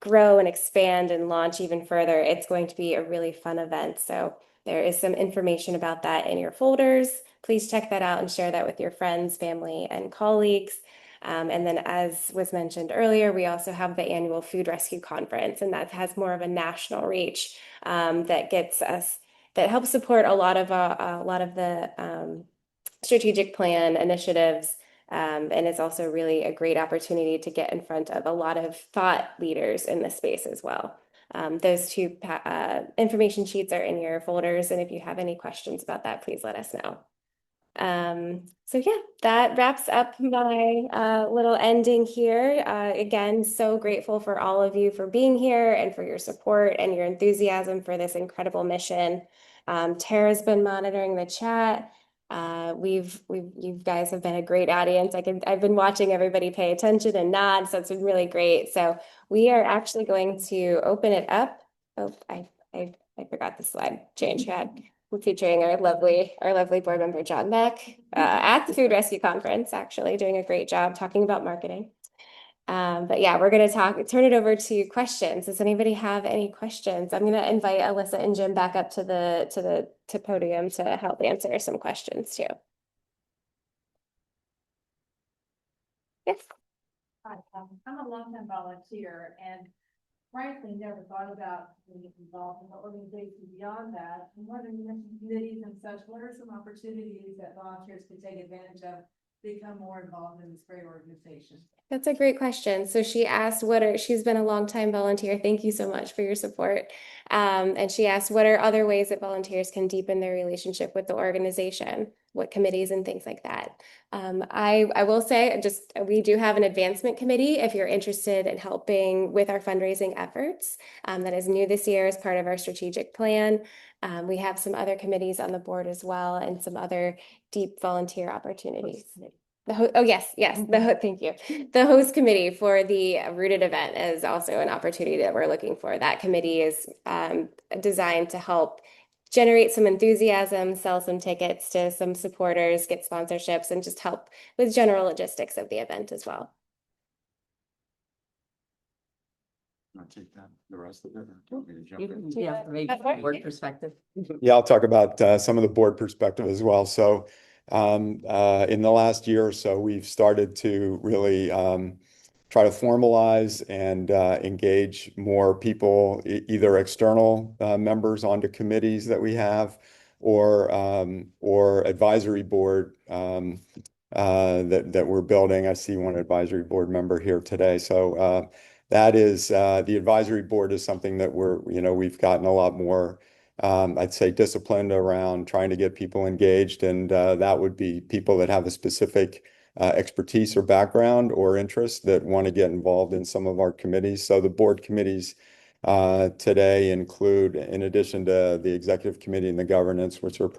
grow and expand and launch even further, it's going to be a really fun event. So there is some information about that in your folders. Please check that out and share that with your friends, family, and colleagues. And then, as was mentioned earlier, we also have the annual Food Rescue Conference, and that has more of a national reach that helps support a lot of the strategic plan initiatives. And it's also really a great opportunity to get in front of a lot of thought leaders in this space as well. Those two information sheets are in your folders, and if you have any questions about that, please let us know. So yeah, that wraps up my little ending here. Again, so grateful for all of you for being here and for your support and your enthusiasm for this incredible mission. Tara's been monitoring the chat. You guys have been a great audience. I've been watching everybody pay attention and nod, so it's been really great. So we are actually going to open it up. Oh, I forgot the slide change had featuring our lovely board member John Beck at the Food Rescue Conference, actually doing a great job talking about marketing. But yeah, we're going to turn it over to questions. Does anybody have any questions? I'm going to invite Alyssa and Jim back up to the podium to help answer some questions too. Yes. Hi, I'm a longtime volunteer and frankly never thought about being involved in the organization beyond that. And whether you mentioned committees and such, what are some opportunities that volunteers could take advantage of to become more involved in this great organization? That's a great question. So she asked, she's been a longtime volunteer. Thank you so much for your support. And she asked, what are other ways that volunteers can deepen their relationship with the organization? What committees and things like that? I will say we do have an advancement committee if you're interested in helping with our fundraising efforts. That is new this year as part of our strategic plan. We have some other committees on the board as well and some other deep volunteer opportunities. Thank you. The host committee for the Rooted event is also an opportunity that we're looking for. That committee is designed to help generate some enthusiasm, sell some tickets to some supporters, get sponsorships, and just help with general logistics of the event as well. I'll take that, the rest of it, or do you want me to jump in? Yeah, maybe That's right. board perspective. Yeah, I'll talk about some of the board perspective as well. So in the last year or so, we've started to really try to formalize and engage more people, either external members onto committees that we have, or advisory board that we're building. I see one advisory board member here today. So that is the advisory board is something that we've gotten a lot more, I'd say, disciplined around trying to get people engaged, and that would be people that have a specific expertise or background or interest that want to get involved in some of our committees. So the board committees today include, in addition to the executive committee and the governance, which are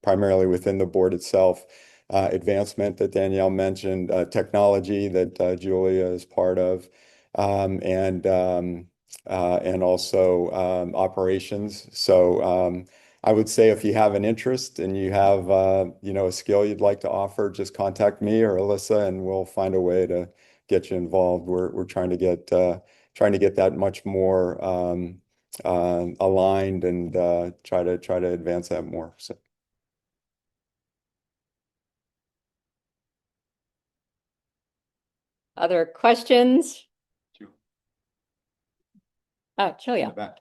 primarily within the board itself, advancement that Danielle mentioned, technology that Julia is part of, and also operations. So I would say if you have an interest and you have a skill you'd like to offer, just contact me or Alyssa, and we'll find a way to get you involved. We're trying to get that much more aligned and try to advance that more. So. Other questions? Sure. Oh, In Julia. the back.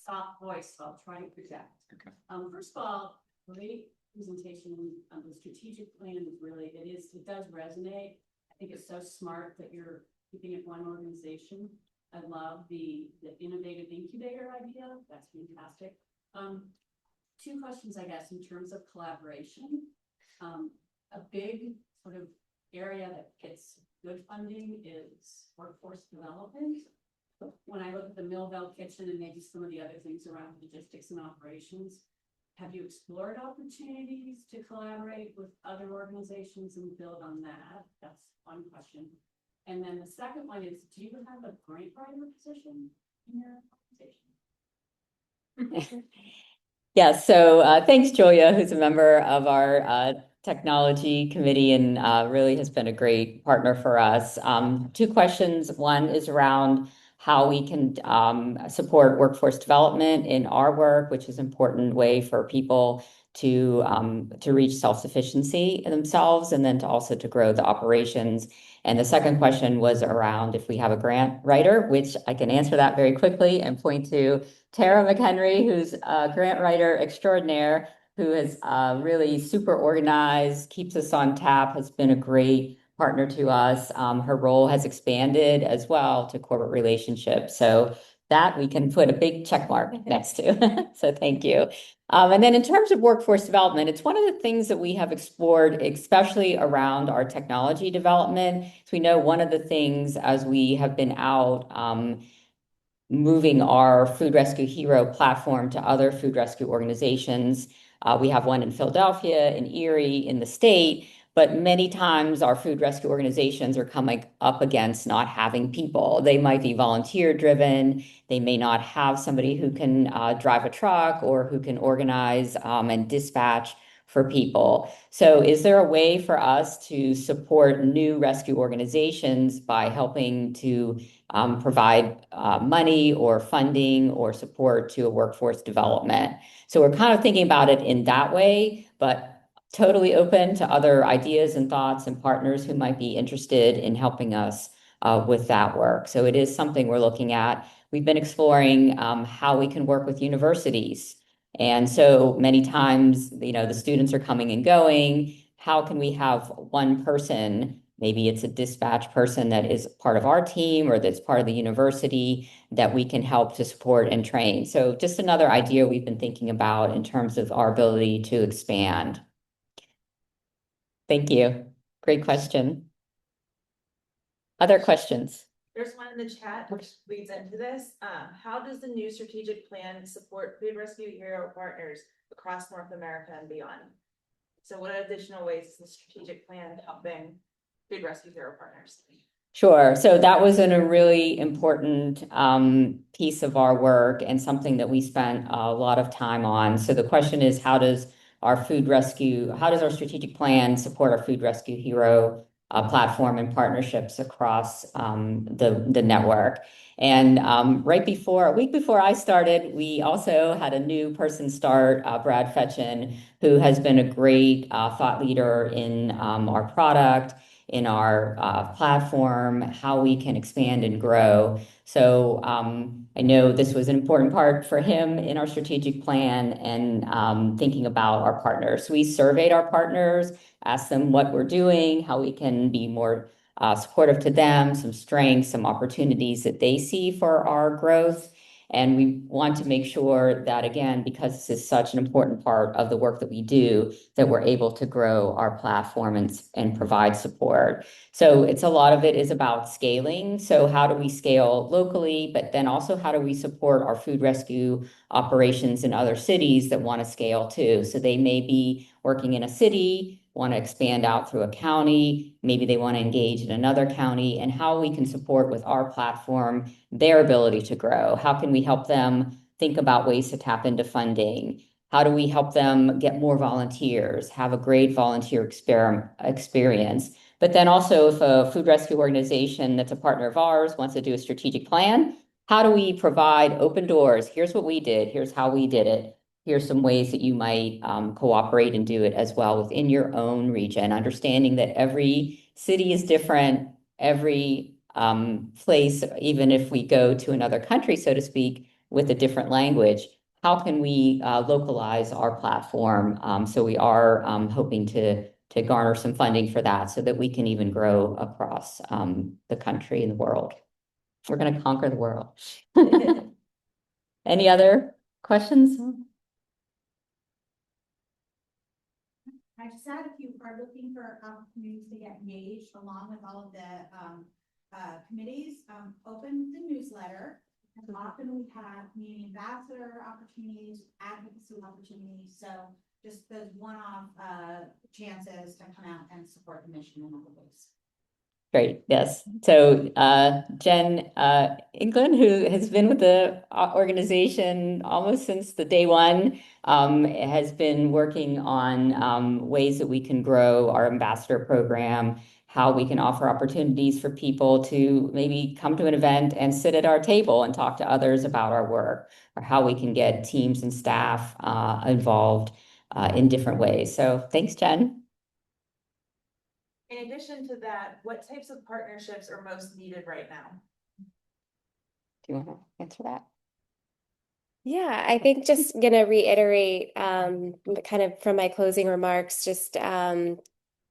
Soft voice, so I'll try to project. Okay. First of all, great presentation. The strategic plan is really, it does resonate. I think it's so smart that you're keeping it one organization. I love the innovative incubator idea. That's fantastic. Two questions, I guess, in terms of collaboration. A big sort of area that gets good funding is workforce development. When I look at the Millville kitchen and maybe some of the other things around logistics and operations, have you explored opportunities to collaborate with other organizations and build on that? That's one question. And then the second one is, do you have a grant writer position in your organization? Yeah, so thanks, Julia, who's a member of our technology committee and really has been a great partner for us. Two questions. One is around how we can support workforce development in our work, which is an important way for people to reach self-sufficiency in themselves, and then to also to grow the operations. And the second question was around if we have a grant writer, which I can answer that very quickly and point to Tara McHenry, who's a grant writer extraordinaire, who is really super organized, keeps us on tap, has been a great partner to us. Her role has expanded as well to corporate relationships. So that we can put a big check mark next to. So thank you. And then in terms of workforce development, it's one of the things that we have explored, especially around our technology development. So we know one of the things as we have been out moving our Food Rescue Hero platform to other food rescue organizations. We have one in Philadelphia, in Erie, in the state, but many times our food rescue organizations are coming up against not having people. They might be volunteer driven. They may not have somebody who can drive a truck or who can organize and dispatch for people. So is there a way for us to support new rescue organizations by helping to provide money or funding or support to a workforce development? So we're kind of thinking about it in that way, but totally open to other ideas and thoughts and partners who might be interested in helping us with that work. So it is something we're looking at. We've been exploring how we can work with universities. And so many times, the students are coming and going. How can we have one person, maybe it's a dispatch person that is part of our team or that's part of the university, that we can help to support and train? So just another idea we've been thinking about in terms of our ability to expand. Thank you. Great question. Other questions? There's one in the chat which leads into this. How does the new strategic plan support Food Rescue Hero partners across North America and beyond? So what additional ways is the strategic plan helping Food Rescue Hero partners? Sure. So that was a really important piece of our work and something that we spent a lot of time on. So the question is, how does our strategic plan support our Food Rescue Hero platform and partnerships across the network? And a week before I started, we also had a new person start, Brad Fetchin, who has been a great thought leader in our product, in our platform, how we can expand and grow. So I know this was an important part for him in our strategic plan and thinking about our partners. We surveyed our partners, asked them what we're doing, how we can be more supportive to them, some strengths, some opportunities that they see for our growth. And we want to make sure that, again, because this is such an important part of the work that we do, that we're able to grow our platform and provide support. So a lot of it is about scaling. So how do we scale locally, but then also how do we support our food rescue operations in other cities that want to scale too? So they may be working in a city, want to expand out through a county, maybe they want to engage in another county, and how we can support with our platform their ability to grow. How can we help them think about ways to tap into funding? How do we help them get more volunteers, have a great volunteer experience? But then also, if a food rescue organization that's a partner of ours wants to do a strategic plan, how do we provide open doors? Here's what we did. Here's how we did it. Here's some ways that you might cooperate and do it as well within your own region, understanding that every city is different, every place, even if we go to another country, so to speak, with a different language, how can we localize our platform? So we are hoping to garner some funding for that so that we can even grow across the country and the world. We're going to conquer the world. Any other questions? I just add, if you are looking for opportunities to get engaged along with all of the committees, open the newsletter. And often we have community ambassador opportunities, advocacy opportunities. So just those one-off chances to come out and support the mission in other ways. Great, yes. So Jen England, who has been with the organization almost since the day one, has been working on ways that we can grow our ambassador program, how we can offer opportunities for people to maybe come to an event and sit at our table and talk to others about our work, or how we can get teams and staff involved in different ways. So thanks, Jen. In addition to that, what types of partnerships are most needed right now? Do you want to answer that? Yeah, I think just gonna reiterate, kind of from my closing remarks, just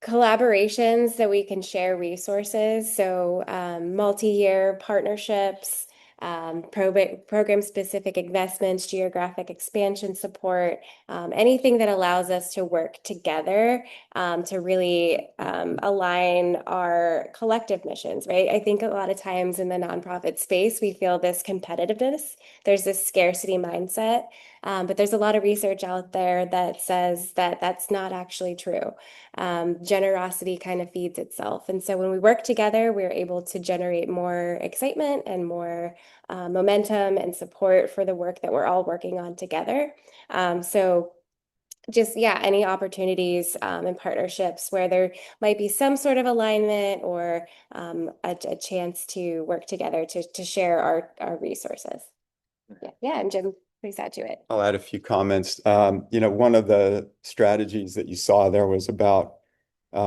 collaborations that we can share resources. So multi-year partnerships, program-specific investments, geographic expansion support, anything that allows us to work together to really align our collective missions, right? I think a lot of times in the nonprofit space, we feel this competitiveness. There's this scarcity mindset, but there's a lot of research out there that says that that's not actually true. Generosity kind of feeds itself. And so when we work together, we're able to generate more excitement and more momentum and support for the work that we're all working on together. So just, yeah, any opportunities and partnerships where there might be some sort of alignment or a chance to work together to share our resources. Yeah, and Jim, please add to it. I'll add a few comments. One of the strategies that you saw there was about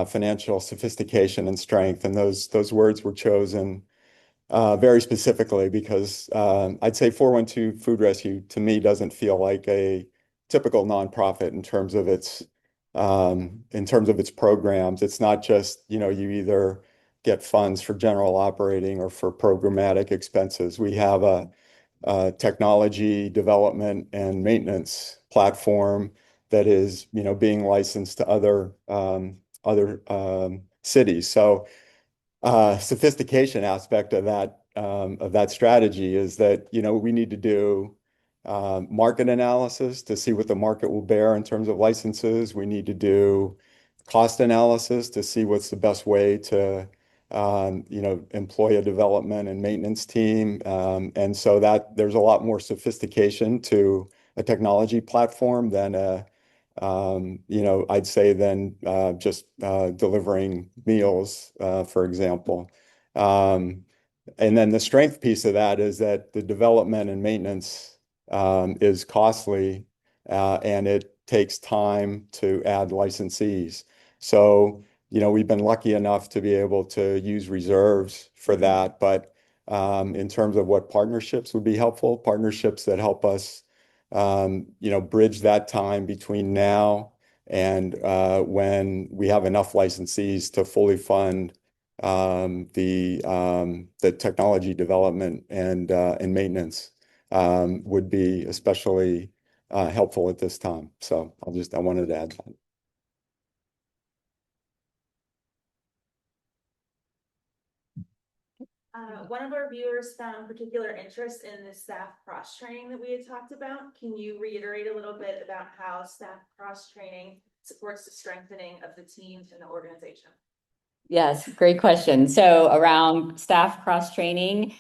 financial sophistication and strength, and those words were chosen very specifically because I'd say 412 Food Rescue to me doesn't feel like a typical nonprofit in terms of its programs. It's not just, you either get funds for general operating or for programmatic expenses. We have a technology development and maintenance platform that is, being licensed to other cities. So sophistication aspect of that strategy is that, we need to do market analysis to see what the market will bear in terms of licenses. We need to do cost analysis to see what's the best way to employ a development and maintenance team. And so that there's a lot more sophistication to a technology platform than I'd say than just delivering meals, for example. And then the strength piece of that is that the development and maintenance is costly, and it takes time to add licensees. So, we've been lucky enough to be able to use reserves for that. But in terms of what partnerships would be helpful, partnerships that help us, bridge that time between now and when we have enough licensees to fully fund the technology development and maintenance would be especially helpful at this time. So I wanted to add that. One of our viewers found particular interest in the staff cross-training that we had talked about. Can you reiterate a little bit about how staff cross-training supports the strengthening of the teams in the organization? Yes, great question. So around staff cross-training,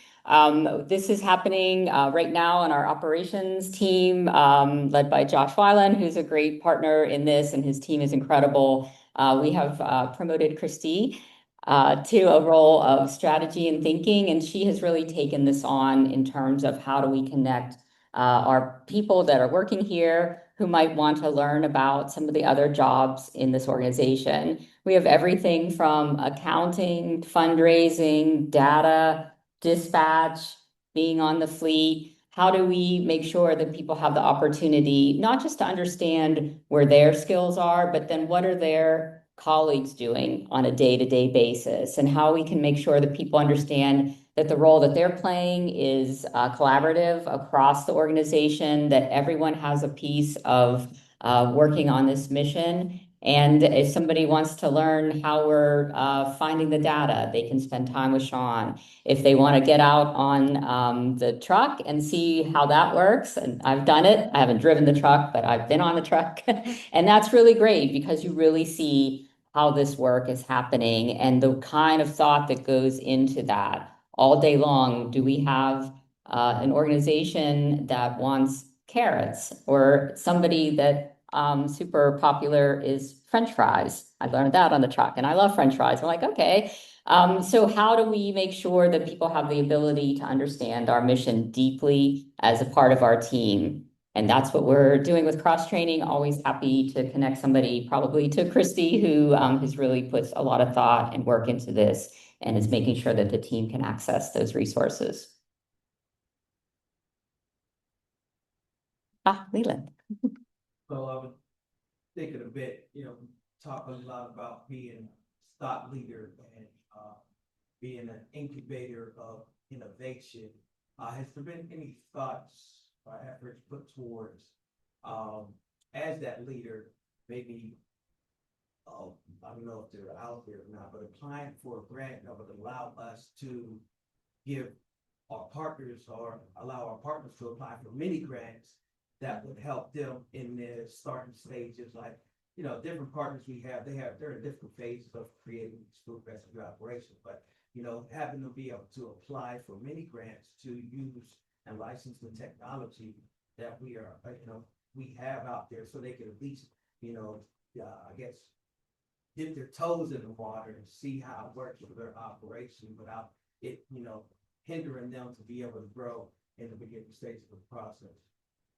this is happening right now in our operations team, led by Josh Weiland, who's a great partner in this, and his team is incredible. We have promoted Christy to a role of strategy and thinking, and she has really taken this on in terms of how do we connect our people that are working here who might want to learn about some of the other jobs in this organization. We have everything from accounting, fundraising, data, dispatch, being on the fleet. How do we make sure that people have the opportunity, not just to understand where their skills are, but then what are their colleagues doing on a day-to-day basis, and how we can make sure that people understand that the role that they're playing is collaborative across the organization, that everyone has a piece of working on this mission. And if somebody wants to learn how we're finding the data, they can spend time with Sean. If they want to get out on the truck and see how that works, and I've done it, I haven't driven the truck, but I've been on the truck. And that's really great because you really see how this work is happening and the kind of thought that goes into that all day long. Do we have an organization that wants carrots, or somebody that super popular is French fries. I learned that on the truck and I love French fries. We're like, okay. So how do we make sure that people have the ability to understand our mission deeply as a part of our team? And that's what we're doing with cross training. Always happy to connect somebody, probably to Christy, who has really put a lot of thought and work into this and is making sure that the team can access those resources. Leland. So I was thinking a bit, talk a lot about being a thought leader and being an incubator of innovation. Has there been any thoughts or efforts put towards as that leader, maybe I don't know if they're out there or not, but applying for a grant that would allow us to give our partners or allow our partners to apply for mini grants that would help them in their starting stages, like, different partners we have, they're in different phases of creating these food rescue operations, but, having them be able to apply for mini grants to use and license the technology that we are, we have out there so they can at least, I guess, dip their toes in the water and see how it works for their operation without it, hindering them to be able to grow in the beginning stages of the process.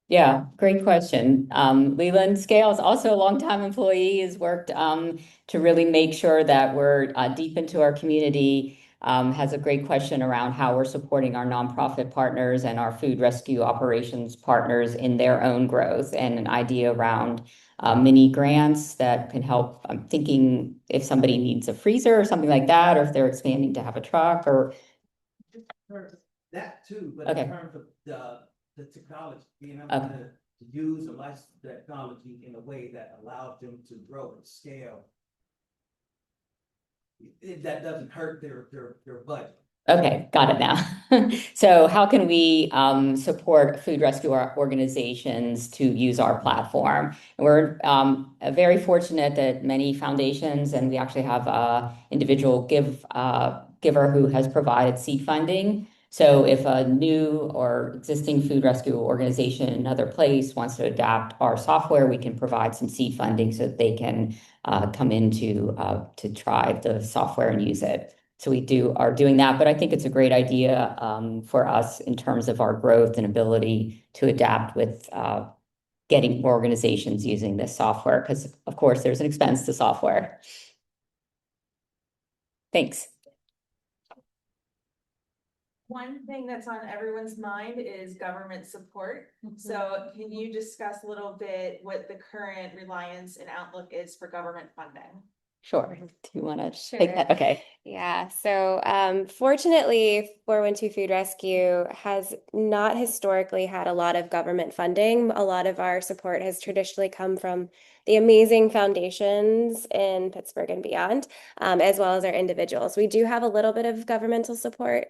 Yeah, great question. Leland Scale is also a longtime employee, has worked to really make sure that we're deep into our community. Has a great question around how we're supporting our nonprofit partners and our food rescue operations partners in their own growth, and an idea around mini grants that can help. I'm thinking if somebody needs a freezer or something like that, or if they're expanding to have a truck or. That too, but Okay. in terms of the technology, being able Okay. to use and license the technology in a way that allows them to grow and scale. That doesn't hurt their budget. Okay, got it now. So how can we support food rescue organizations to use our platform? And we're very fortunate that many foundations, and we actually have a individual giver who has provided seed funding. So if a new or existing food rescue organization in another place wants to adapt our software, we can provide some seed funding so that they can come in to try the software and use it. So we are doing that, but I think it's a great idea for us in terms of our growth and ability to adapt with getting more organizations using this software, because of course there's an expense to software. Thanks. One thing that's on everyone's mind is government support. So can you discuss a little bit what the current reliance and outlook is for government funding? Sure. Do you want to Sure. take that? Okay. Yeah, so fortunately, 412 Food Rescue has not historically had a lot of government funding. A lot of our support has traditionally come from the amazing foundations in Pittsburgh and beyond, as well as our individuals. We do have a little bit of governmental support.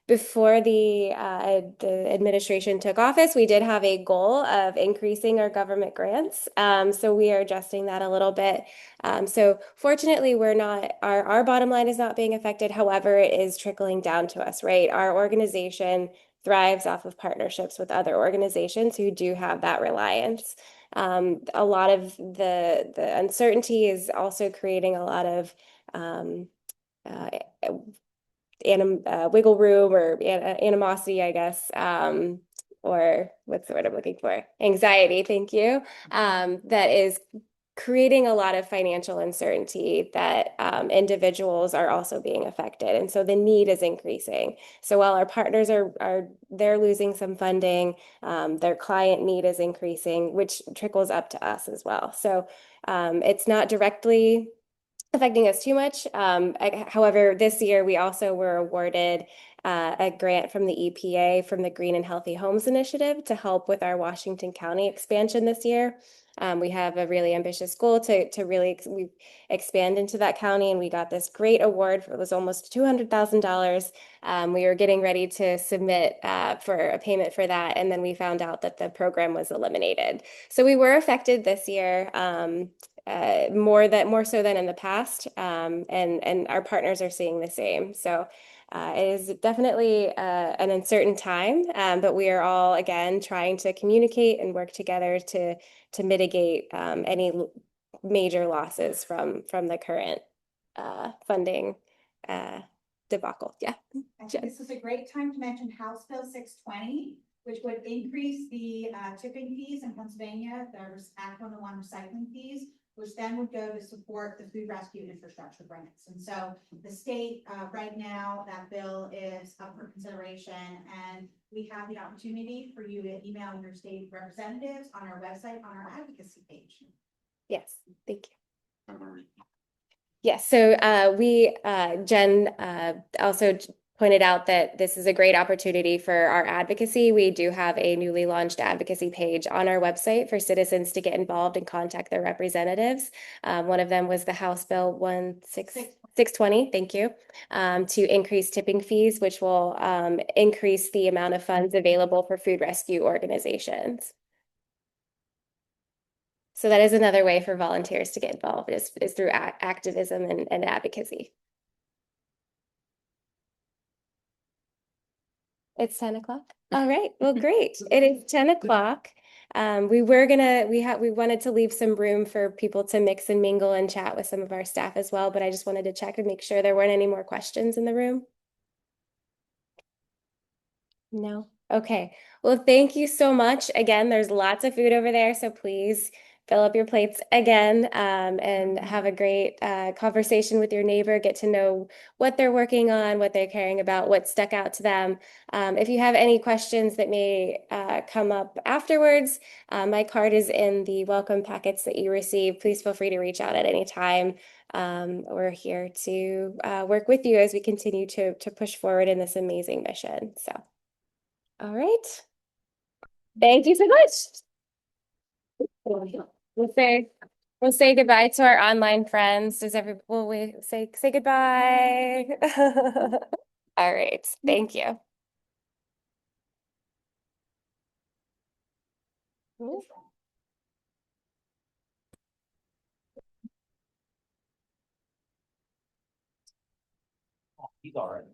Before the administration took office, we did have a goal of increasing our government grants. So we are adjusting that a little bit. So fortunately, our bottom line is not being affected. However, it is trickling down to us, right? Our organization thrives off of partnerships with other organizations who do have that reliance. A lot of the uncertainty is also creating a lot of wiggle room or animosity, I guess, or what's the word I'm looking for? Anxiety, thank you. That is creating a lot of financial uncertainty that individuals are also being affected. And so the need is increasing. So while our partners they're losing some funding, their client need is increasing, which trickles up to us as well. So it's not directly affecting us too much. However, this year we also were awarded a grant from the EPA from the Green and Healthy Homes Initiative to help with our Washington County expansion this year. We have a really ambitious goal to really expand into that county, and we got this great award. It was almost $200,000. We were getting ready to submit for a payment for that, and then we found out that the program was eliminated. So we were affected this year. More so than in the past, and our partners are seeing the same. So It is definitely an uncertain time, but we are all again trying to communicate and work together to mitigate any major losses from the current funding debacle. Yeah. I think this is a great time to mention House Bill 620, which would increase the tipping fees in Pennsylvania. There's Act 101 recycling fees, which then would go to support the food rescue infrastructure grants. And so the state, right now, that bill is up for consideration, and we have the opportunity for you to email your state representatives on our website, on our advocacy page. Yes. Thank you. I'm gonna read. Yes, so Jen also pointed out that this is a great opportunity for our advocacy. We do have a newly launched advocacy page on our website for citizens to get involved and contact their representatives. One of them was the House Bill 620, thank you, to increase tipping fees, which will increase the amount of funds available for food rescue organizations. So that is another way for volunteers to get involved is through activism and advocacy. It's 10 o'clock. All right. Well, great. It is 10 o'clock. We wanted to leave some room for people to mix and mingle and chat with some of our staff as well, but I just wanted to check and make sure there weren't any more questions in the room. No. Okay. Well, thank you so much. Again, there's lots of food over there, so please fill up your plates again, and have a great conversation with your neighbor. Get to know what they're working on, what they're caring about, what stuck out to them. If you have any questions that may come up afterwards, my card is in the welcome packets that you received. Please feel free to reach out at any time. We're here to work with you as we continue to push forward in this amazing mission. So. All right. Thank you so much. We'll say goodbye to our online friends. Will we say goodbye? All right. Thank you. He's all right.